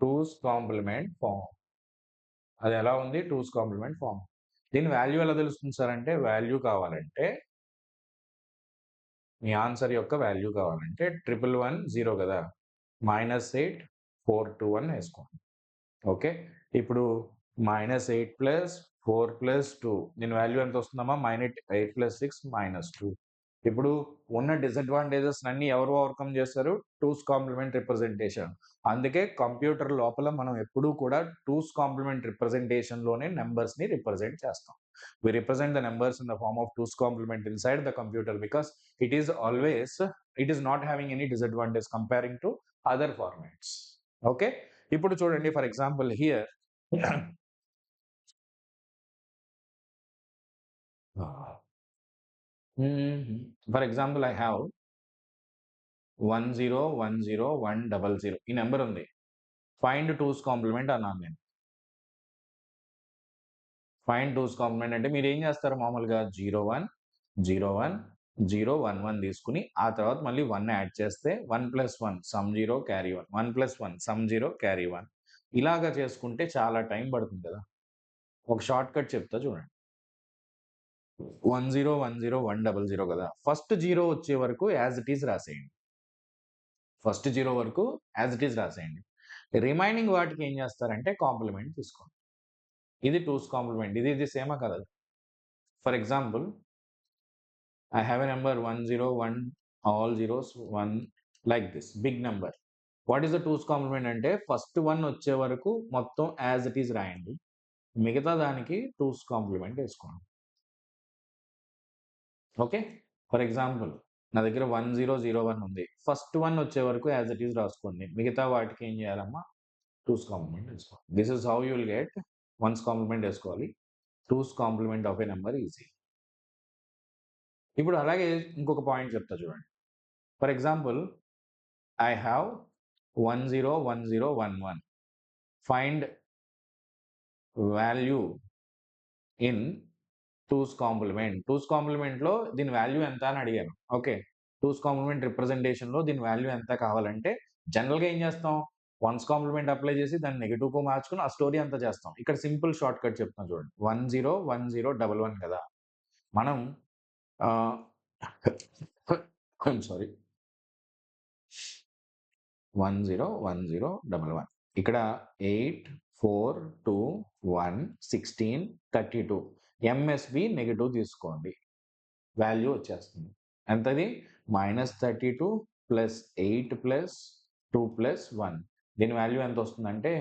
twos complement form. అది ఎలా ఉంది? Twos complement form. దీని వాల్యూ ఎలా తెలుస్తుంది సార్ అంటే, వాల్యూ కావాలంటే మీ ఆన్సర్ యొక్క వాల్యూ కావాలంటే 111 కదా, -8 4 2 1 వేసుకోండి. ఓకే, ఇప్పుడు -8 ప్లస్ 4 ప్లస్ 2, దీని వాల్యూ ఎంత వస్తుందమ్మా? -8 ప్లస్ 6 -2. ఇప్పుడు ఉన్న డిసడ్వాంటేజెస్ అన్ని ఎవరు ఓవర్కమ్ చేస్తారు? Two's complement representation. అందుకే కంప్యూటర్ లోపల మనం ఎప్పుడూ కూడా టూస్ కాంప్లిమెంట్ రిప్రజెంటేషన్లోనే నెంబర్స్ని రిప్రజెంట్ చేస్తాం. We represent the numbers in the form of two's complement inside the computer because it is not having any disadvantage comparing to other formats. Okay, ఇప్పుడు చూడండి, for example here for example I have 1 0 1 0 1 0 0 ఈ నెంబర్ ఉంది. ఫైండ్ టూస్ కాంప్లిమెంట్ అన్నాను నేను. ఫైండ్ టూస్ కాంప్లిమెంట్ అంటే మీరు ఏం చేస్తారు? మామూలుగా 0 1 0 1 0 1 1 తీసుకుని ఆ తర్వాత మళ్ళీ 1 యాడ్ చేస్తే 1 plus 1 sum 0 carry 1. 1 plus 1 sum 0 carry 1. ఇలాగా చేసుకుంటే చాలా టైం పడుతుంది కదా. ఒక షార్ట్ కట్ చెప్తా చూడండి. 1 0 1 0 1 0 0 కదా, ఫస్ట్ 0 వచ్చే వరకు యాజ్ ఇట్ ఈస్ రాసేయండి. ఫస్ట్ 0 వరకు యాజ్ ఇట్ ఈస్ రాసేయండి. రిమైనింగ్ వాటికి ఏం చేస్తారంటే కాంప్లిమెంట్ తీసుకోండి. ఇది టూస్ కాంప్లిమెంట్. ఇది సేమా కదా. For example I have a number 1 0 1 all zeros 1 like this big number. What is the two's complement అంటే ఫస్ట్ 1 వచ్చే వరకు మొత్తం యాజ్ ఇట్ ఈస్ రాయండి, మిగతా దానికి టూస్ కాంప్లిమెంట్ వేసుకోండి. ఓకే, ఫర్ ఎగ్జాంపుల్ నా దగ్గర 1 0 0 1 ఉంది. ఫస్ట్ 1 వచ్చే వరకు యాజ్ ఇట్ ఈస్ రాసుకోండి, మిగతా వాటికి ఏం చేయాలమ్మా? టూస్ కాంప్లిమెంట్ వేసుకోండి. This is how you will get ones complement వేసుకోవాలి. Two's complement of a number easy. ఇప్పుడు అలాగే ఇంకొక పాయింట్ చెప్తా చూడండి. For example I have 1 0 1 0 1 1. Find value in twos complement. Two's కాంప్లిమెంట్లో దీని వాల్యూ ఎంత అని అడిగాను. ఓకే, టూస్ కాంప్లిమెంట్ రిప్రజెంటేషన్లో దీని వాల్యూ ఎంత కావాలంటే జనరల్గా ఏం చేస్తాం? వన్స్ కాంప్లిమెంట్ అప్లై చేసి దాన్ని నెగిటివ్కు మార్చుకుని ఆ స్టోరీ అంతా చేస్తాం. ఇక్కడ సింపుల్ షార్ట్ కట్ చెప్తాం చూడండి. 1 0 1 0 1 1 కదా, మనం సారీ 101011. ఇక్కడ 8 4 2 1 16 32. ఎంఎస్బి నెగటివ్ తీసుకోండి, వాల్యూ వచ్చేస్తుంది ఎంతది -32 ప్లస్ 8 ప్లస్ 2 ప్లస్ 1. దీని వాల్యూ ఎంత వస్తుందంటే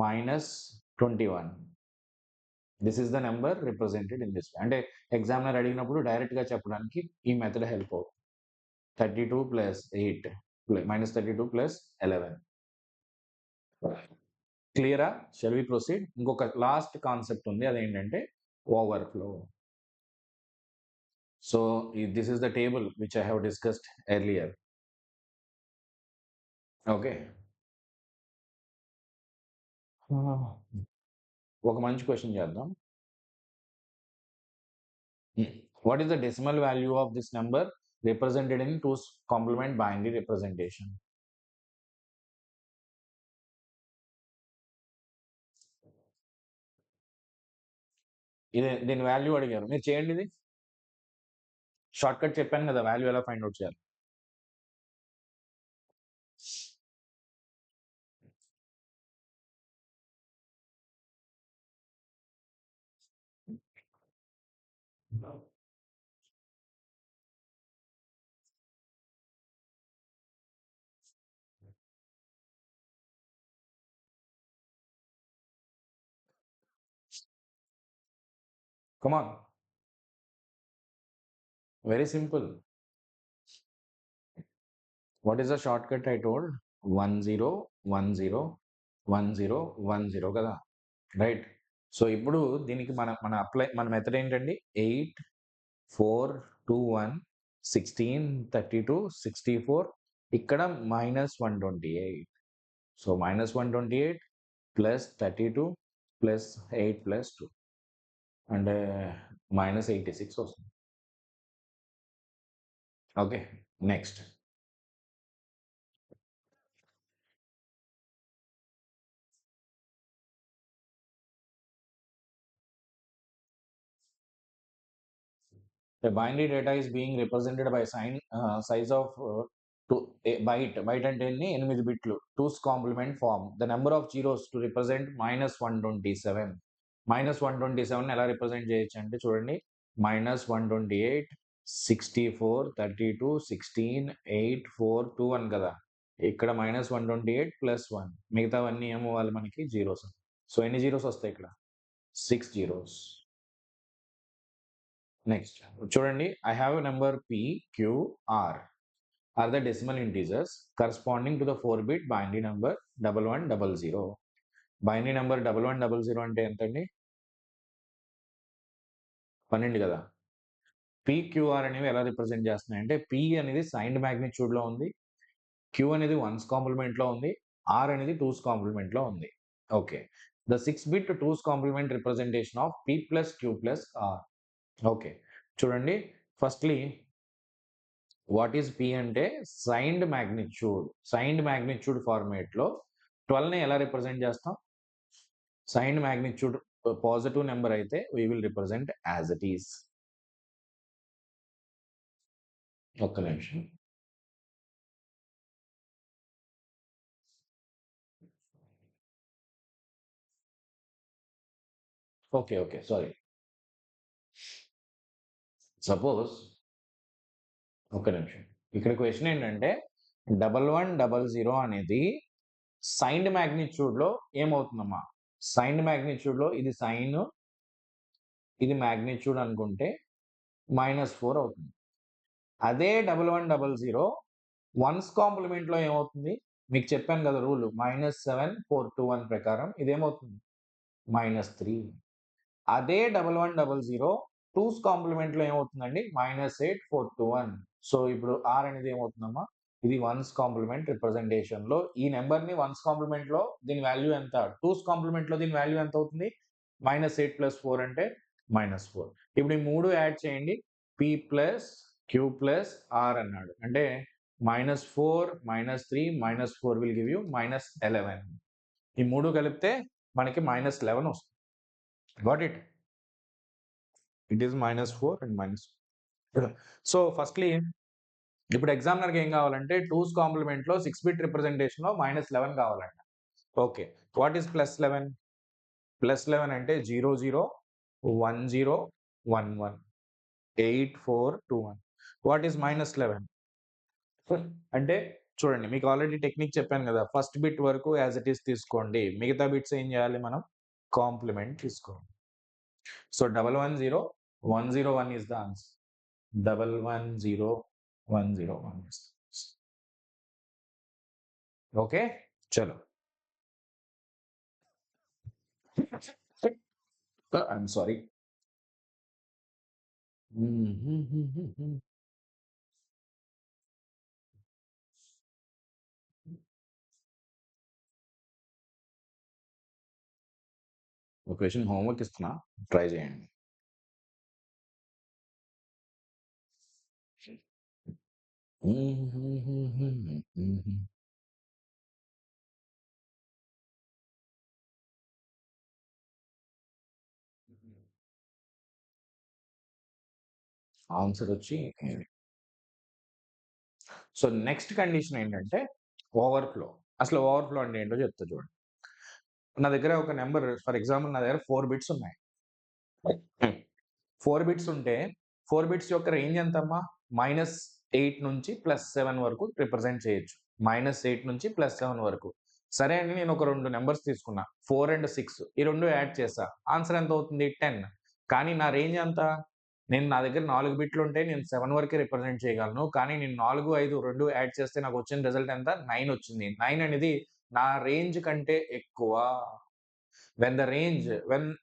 -21. This is the number represented in this. అంటే ఎగ్జామినర్ అడిగినప్పుడు డైరెక్ట్గా చెప్పడానికి ఈ మెథడ్ హెల్ప్ అవుతుంది. 32 ప్లస్ 8 -32 ప్లస్ 11. క్లియరా? Shall we proceed? ఇంకొక లాస్ట్ కాన్సెప్ట్ ఉంది, అదేంటంటే overflow. So this is the table which I have discussed earlier. Okay, ఒక మంచి క్వశ్చన్ చేద్దాం. What is the decimal value of this number represented in 2's complement binary representation? దీని వాల్యూ అడిగారు, మీరు చేయండి. ఇది షార్ట్ కట్ చెప్పాను కదా, వాల్యూ ఎలా ఫైండ్ అవుట్ చేయాలి. Come on. Very simple. What is the shortcut I told? 10101010 కదా, రైట్. సో ఇప్పుడు దీనికి మన మెథడ్ ఏంటండి? 8 4 2 1 16 32 64. ఇక్కడ -128. సో -128 ప్లస్ 32 ప్లస్ 8 ప్లస్ 2 అంటే -86 వస్తుంది. Okay, next. The binary data is being represented by size of byte అంటే 8 బిట్లు 2's complement form. The number of zeros to represent -127. -127 ఎలా రిప్రజెంట్ చేయొచ్చు అంటే చూడండి, -128 64 32 16 8 4 2 1 కదా. ఇక్కడ -128 ప్లస్ 1, మిగతావన్నీ ఏమవ్వాలి మనకి? జీరోస్. సో ఎన్ని జీరోస్ వస్తాయి ఇక్కడ? 6 జీరోస్. నెక్స్ట్ చూడండి, I have a number P, Q, R are the decimal integers corresponding to the 4-bit binary number 1100. Binary number 1100 అంటే ఎంతండి? 12 కదా. PQR అనేవి ఎలా రిప్రజెంట్ చేస్తున్నాయి అంటే, P అనేది సైన్డ్ మ్యాగ్నిట్యూడ్ లో ఉంది, Q అనేది 1's కాంప్లిమెంట్ లో ఉంది, R అనేది 2's కాంప్లిమెంట్ లో ఉంది. Okay, the 6-bit 2's complement representation of P plus Q plus R. Okay, చూడండి, ఫస్ట్లీ వాట్ ఈస్ P అంటే సైన్డ్ మ్యాగ్నిట్యూడ్ ఫార్మేట్ లో 12ని ఎలా రిప్రజెంట్ చేస్తాం? సైన్డ్ మ్యాగ్నిట్యూడ్ పాజిటివ్ నెంబర్ అయితే we will represent as it is. ఒక్క నిమిషం. Okay, sorry. సపోజ్ ఒక్క నిమిషం, ఇక్కడ క్వశ్చన్ ఏంటంటే 1100 అనేది సైన్డ్ మ్యాగ్నిట్యూడ్ లో ఏమవుతుందమ్మా? సైన్డ్ మ్యాగ్నిట్యూడ్ లో ఇది సైన్, ఇది మ్యాగ్నిట్యూడ్ అనుకుంటే -4 అవుతుంది. అదే 1100 1's కాంప్లిమెంట్ లో ఏమవుతుంది? మీకు చెప్పాను కదా రూల్, -7421 ప్రకారం ఇదేమవుతుంది? -3. అదే 1100 2's కాంప్లిమెంట్ లో ఏమవుతుందండి? -8421. సో ఇప్పుడు R అనేది ఏమవుతుందమ్మా? ఇది 1's కాంప్లిమెంట్ రిప్రజెంటేషన్ లో ఈ నెంబర్ ని 1's కాంప్లిమెంట్ లో దీని వాల్యూ ఎంత? 2's కాంప్లిమెంట్ లో దీని వాల్యూ ఎంత అవుతుంది? -8 + 4 అంటే -4. ఇప్పుడు ఈ 3 యాడ్ చేయండి, P plus Q plus R అన్నాడు అంటే -4 -3 -4 విల్ గివ్ యూ -11. ఈ 3 కలిపితే మనకి -11 వస్తుంది. Got it? It is -4 and -4. So firstly ఇప్పుడు ఎగ్జామినర్కి ఏం కావాలంటే 2's కాంప్లిమెంట్లో 6-bit రిప్రజెంటేషన్లో -11 కావాలంట. Okay, what is +11? +11 అంటే 00 10 11 8421. What is -11? అంటే చూడండి, మీకు ఆల్రెడీ టెక్నిక్ చెప్పాను కదా, ఫస్ట్ బిట్ వరకు యాజ్ ఇట్ ఈస్ తీసుకోండి, మిగతా బిట్స్ ఏం చేయాలి మనం, కాంప్లిమెంట్ తీసుకోండి. So 110 101 is the answer. 110 101 is the answer. Okay, chalo. I'm sorry. ఒక క్వశ్చన్ హోంవర్క్ ఇస్తున్నా, ట్రై చేయండి. ఆన్సర్ వచ్చి సో నెక్స్ట్ కండిషన్ ఏంటంటే ఓవర్ఫ్లో. అసలు ఓవర్ఫ్లో అంటే ఏంటో చెప్తా చూడండి. నా దగ్గర ఒక నెంబర్, ఫర్ ఎగ్జాంపుల్ నా దగ్గర 4 బిట్స్ ఉన్నాయి. 4 బిట్స్ ఉంటే 4 బిట్స్ యొక్క రేంజ్ ఎంతమ్మా, -8 నుంచి +7 వరకు రిప్రజెంట్ చేయొచ్చు. -8 నుంచి +7 వరకు. సరే అని నేను ఒక 2 నెంబర్స్ తీసుకున్నా, 4 అండ్ 6. ఈ 2 యాడ్ చేసా, ఆన్సర్ ఎంత అవుతుంది, 10. కానీ నా రేంజ్ ఎంత, నా దగ్గర 4 బిట్లు ఉంటే నేను 7 వరకే రిప్రజెంట్ చేయగలను. కానీ నేను 4, 5 2 యాడ్ చేస్తే నాకు వచ్చిన రిజల్ట్ ఎంత, 9 వచ్చింది. 9 అనేది నా రేంజ్ కంటే ఎక్కువ. when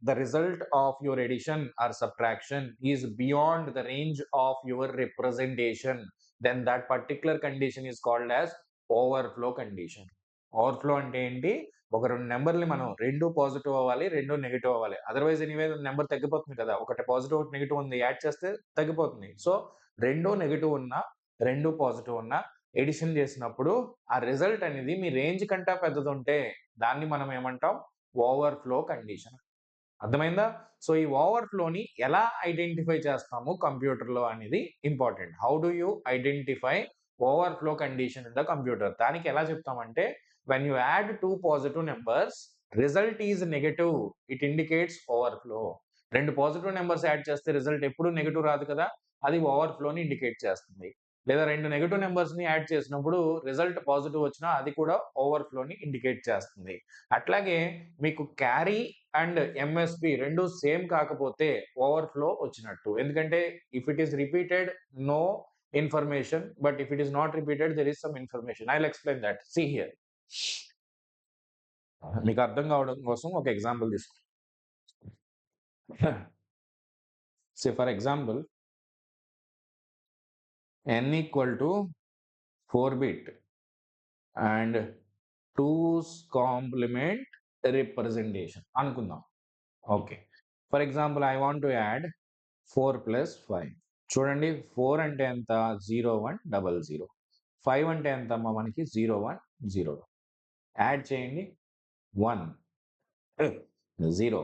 the result of your addition or subtraction is beyond the range of your representation, then that particular condition is called as overflow condition. Overflow అంటే ఏంటి, ఒక 2 నెంబర్ని మనం 2 పాజిటివ్ అవ్వాలి, 2 నెగిటివ్ అవ్వాలి. అదర్వైజ్ ఎనీవే నెంబర్ తగ్గిపోతుంది కదా, ఒకటి పాజిటివ్ ఒకటి నెగిటివ్ ఉంది, యాడ్ చేస్తే తగ్గిపోతుంది. సో 2 నెగిటివ్ ఉన్నా 2 పాజిటివ్ ఉన్నా ఎడిషన్ చేసినప్పుడు ఆ రిజల్ట్ అనేది మీ రేంజ్ కంటే పెద్దది ఉంటే దాన్ని మనం ఏమంటాం, ఓవర్ఫ్లో కండిషన్. అర్థమైందా? సో ఈ ఓవర్ఫ్లోని ఎలా ఐడెంటిఫై చేస్తాము కంప్యూటర్లో అనేది important. How do you identify overflow condition in the computer? దానికి ఎలా చెప్తామంటే, when you add 2 positive numbers, result is negative, it indicates overflow. 2 positive numbers add చేస్తే రిజల్ట్ ఎప్పుడు నెగిటివ్ రాదు కదా, అది ఓవర్ఫ్లోని ఇండికేట్ చేస్తుంది. లేదా 2 నెగిటివ్ నెంబర్స్ని యాడ్ చేసినప్పుడు రిజల్ట్ పాజిటివ్ వచ్చినా అది కూడా ఓవర్ఫ్లోని ఇండికేట్ చేస్తుంది. అట్లాగే మీకు క్యారీ అండ్ ఎంఎస్పి రెండు సేమ్ కాకపోతే ఓవర్ఫ్లో వచ్చినట్టు. ఎందుకంటే if it is repeated, no information, but if it is not repeated, there is some information. I'll explain that. See here. మీకు అర్థం కావడం కోసం ఒక ఎగ్జాంపుల్ తీసుకో. Say for example n equal to 4-bit and 2's complement representation అనుకుందాం. Okay, for example I want to add 4 + 5. చూడండి, 4 అంటే ఎంత, 0100. 5 అంటే ఎంత అమ్మా మనకి, 0100. యాడ్ చేయండి, 1 0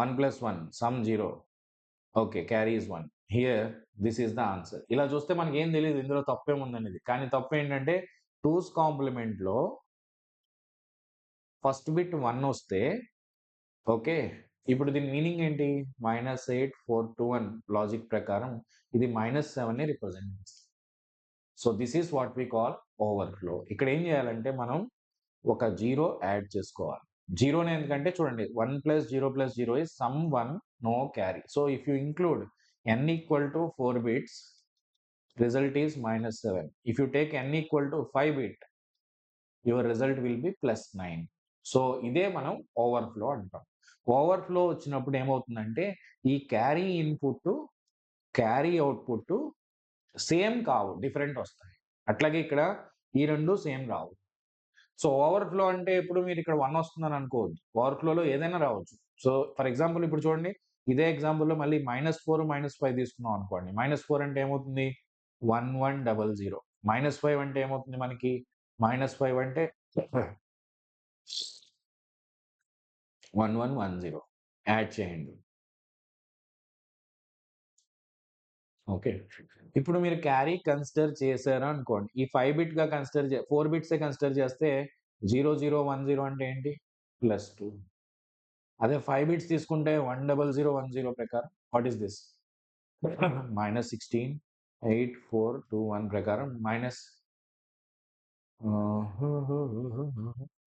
1 + 1 sum 0. Okay, carry is 1. Here this is the answer. ఇలా చూస్తే మనకి ఏం తెలియదు ఇందులో తప్పేముందనేది. కానీ తప్పు ఏంటంటే 2's కాంప్లిమెంట్లో ఫస్ట్ బిట్ 1 వస్తే, ఓకే, ఇప్పుడు దీని మీనింగ్ ఏంటి, -8 421 లాజిక్ ప్రకారం ఇది -7ని రిప్రజెంట్ చేస్తుంది. So this is what we call overflow. ఇక్కడ ఏం చేయాలంటే మనం ఒక 0 యాడ్ చేసుకోవాలి. 0నే ఎందుకంటే చూడండి, 1 + 0 + 0 is sum 1, no carry. So if you include n equal to 4 bits, result is -7. If you take n equal to 5 bit, your result will be +9. So ఇదే మనం ఓవర్ఫ్లో అంటాం. ఓవర్ఫ్లో వచ్చినప్పుడు ఏమవుతుందంటే ఈ carry input carry output same కావు, డిఫరెంట్ వస్తాయి. అట్లాగే ఇక్కడ ఈ 2 సేమ్ రావు. సో ఓవర్ఫ్లో అంటే ఇప్పుడు మీరు ఇక్కడ 1 వస్తుందని అనుకోవద్దు, ఓవర్ఫ్లోలో ఏదైనా రావచ్చు. సో ఫర్ ఎగ్జాంపుల్ ఇప్పుడు చూడండి, ఇదే ఎగ్జాంపుల్లో మళ్ళీ -4 -5 తీసుకున్నాం అనుకోండి. -4 అంటే ఏమవుతుంది, 1100. -5 అంటే ఏమవుతుంది మనకి, -5 అంటే 1110. యాడ్ చేయండి. ఓకే. ఇప్పుడు మీరు క్యారీ కన్సిడర్ చేశారు అనుకోండి. ఈ 5 బిట్‌గా 4 బిట్సే కన్సిడర్ చేస్తే 0010 అంటే ఏంటి? +2. అదే 5 బిట్స్ తీసుకుంటే 10010 ప్రకారం వాట్ ఈస్ దిస్? -16, 8, 4, 2, 1 ప్రకారం మైనస్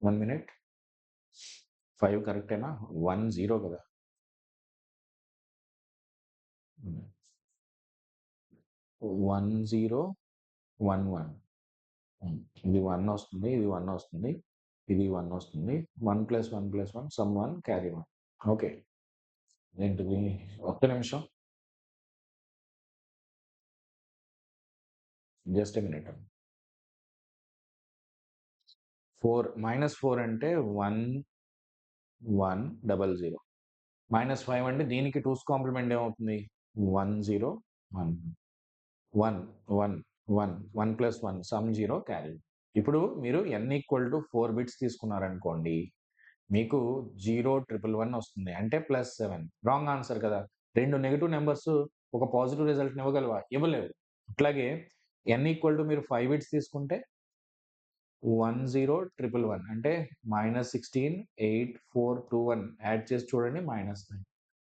1 మినిట్. 5 కరెక్టేనా? 10 కదా! 1011. ఇది 1 వస్తుంది. ఇది 1 వస్తుంది. ఇది 1 వస్తుంది. 1 + 1 + 1 సమ్ 1 క్యారీ 1. ఓకే. ఏంటిది? ఒక్క నిమిషం. Just a minute. 4 అంటే 1, 1, 00. -5 అంటే దీనికి 2's కాంప్లిమెంట్ ఏమవుతుంది? 1, 0, 1. 1, 1, 1, 1 + 1 సమ్ 0 క్యారీ. ఇప్పుడు మీరు n = 4 బిట్స్ తీసుకున్నారనుకోండి. మీకు 0111 వస్తుంది. అంటే +7. రాంగ్ ఆన్సర్ కదా! 2 నెగెటివ్ నంబర్స్ ఒక పాజిటివ్ రిజల్ట్‌ని ఇవ్వగలవా? ఇవ్వలేవు. అట్లాగే మీరు 5 బిట్స్ తీసుకుంటే 1011 అంటే -16, 8, 4, 2, 1 యాడ్ చేసి చూడండి -9.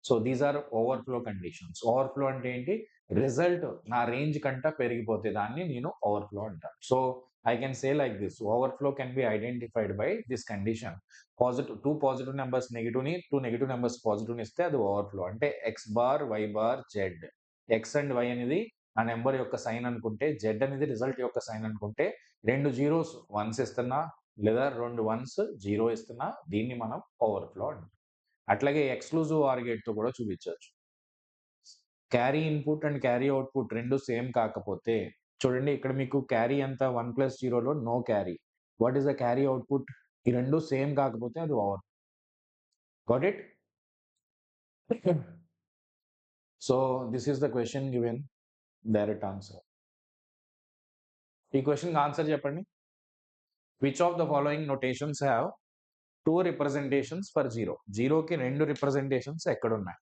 So these are overflow conditions. Overflow అంటే ఏంటి? రిజల్ట్ నా రేంజ్ కంట పెరిగిపోతే దాన్ని నేను ఓవర్‌ఫ్లో అంటాను. So I can say like this. Overflow can be identified by this condition. 2 positive numbers నెగెటివ్‌ని, 2 నెగెటివ్ నంబర్స్ పాజిటివ్‌ని ఇస్తే అది ఓవర్‌ఫ్లో. అంటే X bar, Y bar, Z. X and Y అనేది ఆ నంబర్ యొక్క సైన్ అనుకుంటే, Z అనేది రిజల్ట్ యొక్క సైన్ అనుకుంటే 2 జీరోస్ వన్స్ ఇస్తున్నా లేదా 2 వన్స్ 0 ఇస్తున్నా దీన్ని మనం ఓవర్‌ఫ్లో అంటాం. అట్లాగే ఎక్స్‌క్లూజివ్ ఆర్ గేట్‌తో కూడా చూపించొచ్చు. Carry input and carry output 2 same కాకపోతే చూడండి ఇక్కడ మీకు క్యారీ ఎంత 1 + 0లో no carry. What is the carry output? ఈ 2 సేమ్ కాకపోతే అది over. Got it? So this is the question given. Direct answer. ఈ క్వెషన్‌కి ఆన్సర్ చెప్పండి. Which of the following notations have 2 representations for 0? 0కి 2 రిప్రజెంటేషన్స్ ఎక్కడున్నాయి?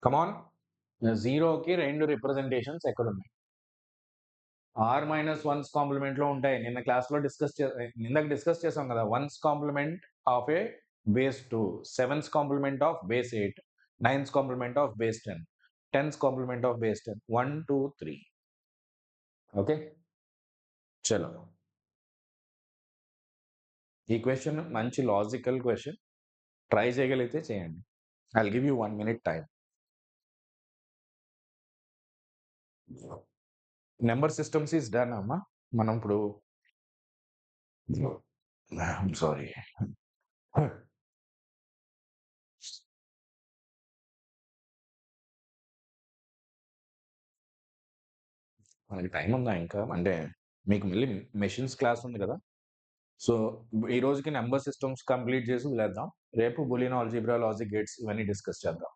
Come on. 0కి 2 రిప్రజెంటేషన్స్ ఎక్కడున్నాయి? R-1's కాంప్లిమెంట్‌లో ఉంటాయి. ఇందాక డిస్కస్ చేసాం కదా! 1's complement of a base 2, 7's complement of base 8, 9's complement of base 10, 10's complement of base 10. 1, 2, 3. Okay. చలో. ఈ క్వెషన్ మంచి లాజికల్ క్వెషన్. ట్రై చేయగలిగితే చేయండి. I will give you 1 minute time. Number systems is done అమ్మా. మనం ఇప్పుడు ఐయామ్ సారీ. మనకి టైం ఉందా ఇంకా? అంటే మీకు మళ్ళీ మెషిన్స్ క్లాస్ ఉంది కదా! సో ఈ రోజుకి నంబర్ సిస్టమ్స్ కంప్లీట్ చేసి వదిలేద్దాం. రేపు బూలియన్ ఆల్జీబ్రా, లాజిక్ గేట్స్ ఇవన్నీ డిస్కస్ చేద్దాం.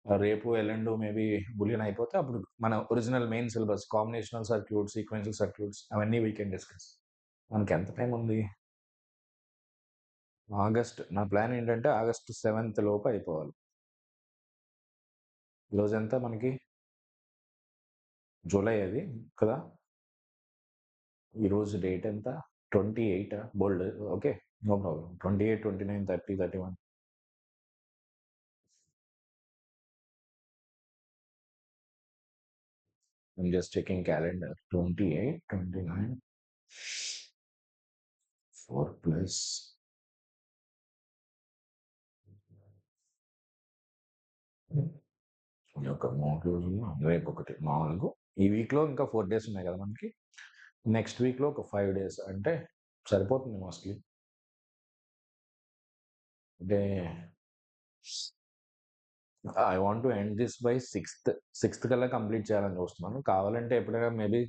రేపు ఎల్లుండి మేబీ బూలియన్ అయిపోతే అప్పుడు మన original main syllabus combinational circuits, sequential circuits అవన్నీ వీ కెన్ డిస్కస్. మనకి ఎంత టైం ఉంది? నా ప్లాన్ ఏంటంటే ఆగస్ట్ 7th లోపు అయిపోవాలి. ఈరోజు ఎంత మనకి? జూలై అది కదా! ఈరోజు డేట్ ఎంత? 28 bold. Okay. No problem. 28, 29, 30, 31. I'm just checking calendar. 28, 29, 4 plus ఈ యొక్క 3 రోజులు, రేపు ఒకటి 4. ఈ వీక్‌లో ఇంకా 4 డేస్ ఉన్నాయి కదా మనకి. నెక్స్ట్ వీక్‌లో ఒక 5 డేస్ అంటే సరిపోతుంది మోస్ట్‌లీ. అంటే I want to end this by 6th కల్లా కంప్లీట్ చేయాలని చూస్తున్నాను. కావాలంటే ఎప్పుడైనా మేబీ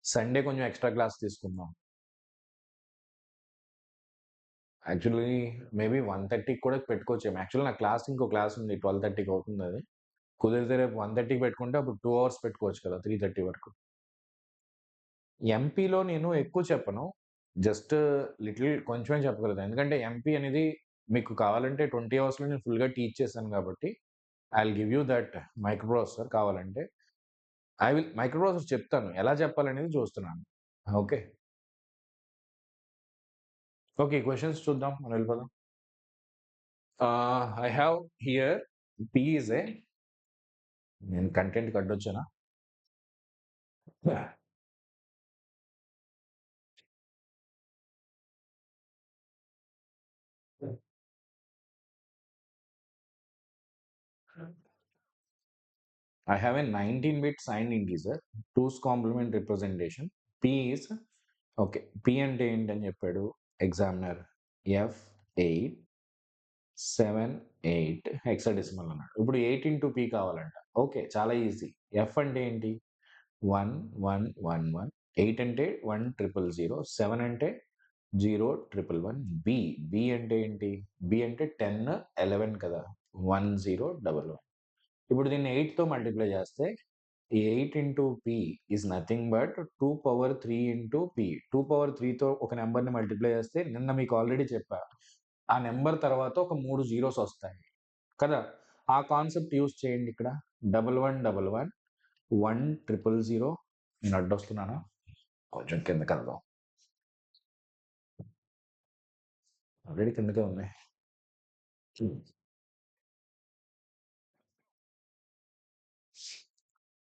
సండే కొంచెం ఎక్స్‌ట్రా క్లాస్ తీసుకుందాం. యాక్చువల్లీ మేబీ 1:30కి కూడా పెట్టుకోవచ్చేమో. యాక్చువల్లీ నా ఇంకో క్లాస్ ఉంది. 12:30కి అవుతుందది. కుదిరితే రేపు 1:30కి పెట్టుకుంటే అప్పుడు 2 అవర్స్ పెట్టుకోవచ్చు కదా! 3:30 వరకు. ఎంపీలో నేను ఎక్కువ చెప్పను. జస్ట్ లిటిల్ కొంచెమే చెప్పగలుగుతాను. ఎందుకంటే ఎంపీ అనేది మీకు కావాలంటే 20 అవర్స్‌లో నేను ఫుల్‌గా టీచ్ చేశాను కాబట్టి, I will give you that micro processor కావాలంటే. మైక్రో ప్రాసెసర్ చెప్తాను. ఎలా చెప్పాలనేది చూస్తున్నాను. ఓకే. ఓకే. క్వెషన్స్ చూద్దాం. మనం వెళ్ళిపోదాం. I have here P is a నేను కంటెంట్‌కి అడ్డొచ్చానా? I have a 19-bit signed integer, 2's complement representation. P is okay. P అంటే ఏంటని చెప్పాడు ఎగ్జామినర్ F8 78 హెక్సాడెసిమల్ అన్నాడు. ఇప్పుడు 8 ఇంటూ పీ కావాలంట. ఓకే, చాలా ఈజీ. ఎఫ్ అంటే ఏంటి? 1111. 8 అంటే 1000. 7 అంటే 0111. బి బి అంటే ఏంటి? బి అంటే 10 11 కదా, 1011. ఇప్పుడు దీన్ని 8తో మల్టిప్లై చేస్తే 8 into P is nothing but 2 power 3 into P. 2 power 3తో ఒక నెంబర్ని మల్టిప్లై చేస్తే నిన్న మీకు ఆల్రెడీ చెప్పా, ఆ నెంబర్ తర్వాత ఒక 3 జీరోస్ వస్తాయి కదా. ఆ కాన్సెప్ట్ యూజ్ చేయండి ఇక్కడ. 1111 1000. నేను అడ్డొస్తున్నానా? కొంచెం కిందకి వెళ్దాం. ఆల్రెడీ కిందకే ఉన్నాయి.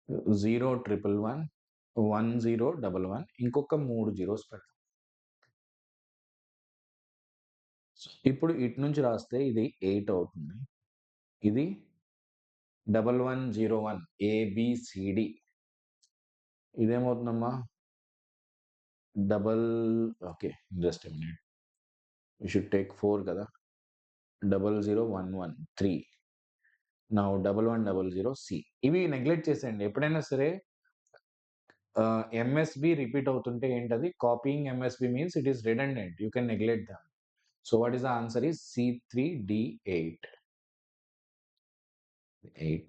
0111 1011 ఇంకొక 3 జీరోస్ పెడతాం. ఇప్పుడు ఇటు నుంచి రాస్తే ఇది 8 అవుతుంది. ఇది 1101 ఏబిసిడి. ఇదేమవుతుందమ్మా? Double okay, just a minute. You should take 4 కదా. 00113. Now 1100 C. ఇవి నెగ్లెక్ట్ చేసేయండి ఎప్పుడైనా సరే. ఎంఎస్బి రిపీట్ అవుతుంటే ఏంటది? Copying MSB means it is redundant. You can neglect them. So what is the answer is C3D8. 8.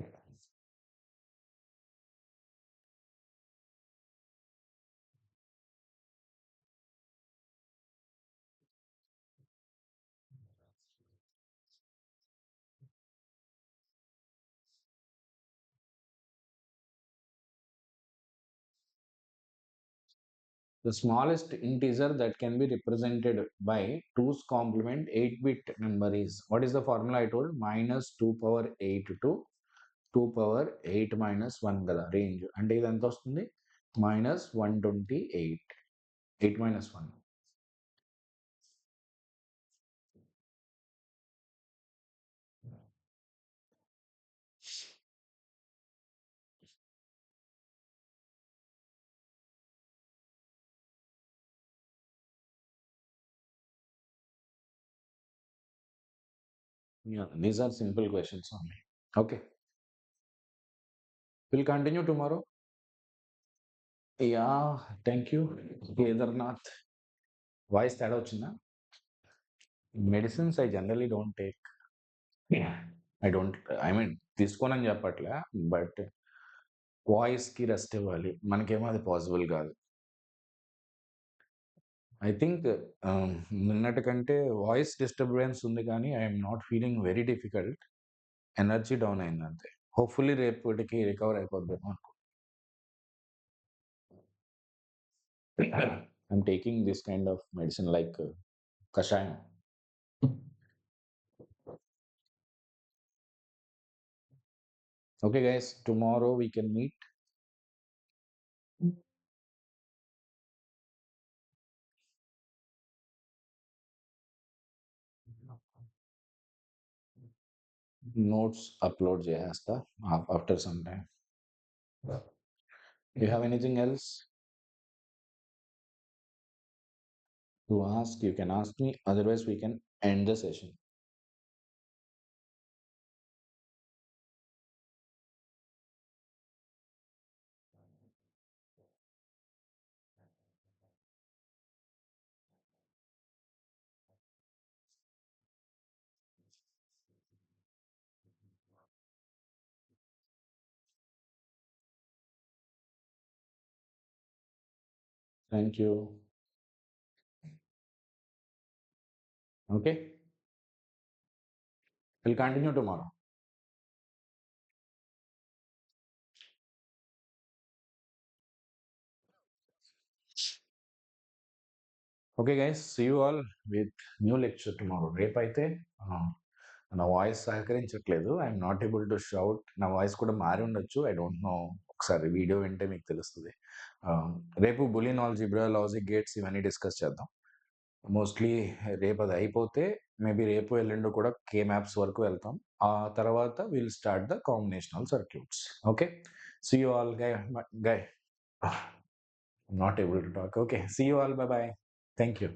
The smallest integer that can be represented by 2's complement 8-bit number is, what is the formula I told? Minus 2 power 8 to 2 power 8 minus 1 కదా రేంజ్. అంటే ఇది ఎంత వస్తుంది? -128. 8 minus 1. Yeah, these are simple questions only. Okay. We'll continue tomorrow. Yeah, thank you. Kedarnath. Voice తేడా వచ్చిందా? Medicines I generally don't take. I don't, I mean తీసుకోనని చెప్పట్లే, బట్ వాయిస్‌కి రెస్ట్ ఇవ్వాలి. మనకేమో అది పాసిబుల్ కాదు. ఐ థింక్ నిన్నటి కంటే వాయిస్ డిస్టర్బెన్స్ ఉంది కానీ I'm not feeling very difficult. Energy down అయింది అంతే. హోప్‌ఫుల్లీ రేపటికి రికవర్ అయిపోద్దేమో అనుకో. I'm taking this kind of medicine like కషాయం. Okay guys, tomorrow we can meet. Notes upload చేసేస్తా after some time. You have anything else to ask? You can ask me, otherwise we can end the session. Thank you. Okay, we'll continue tomorrow. Okay guys, see you all with new lecture tomorrow. రేపైతే నా వాయిస్ సహకరించట్లేదు. I'm not able to shout. నా వాయిస్ కూడా మారి ఉండొచ్చు. I don't know. ఒకసారి వీడియో వింటే మీకు తెలుస్తుంది. రేపు బులియన్ ఆల్జీబ్రా, లాజిక్ గేట్స్ ఇవన్నీ డిస్కస్ చేద్దాం. మోస్ట్లీ రేపు అది అయిపోతే మేబీ రేపు ఎల్లుండి కూడా కే మ్యాప్స్ వరకు వెళ్తాం. ఆ తర్వాత will start the combinational circuits. Okay, see you all. Guy not able to talk. Okay, see you all. Bye bye. Thank you.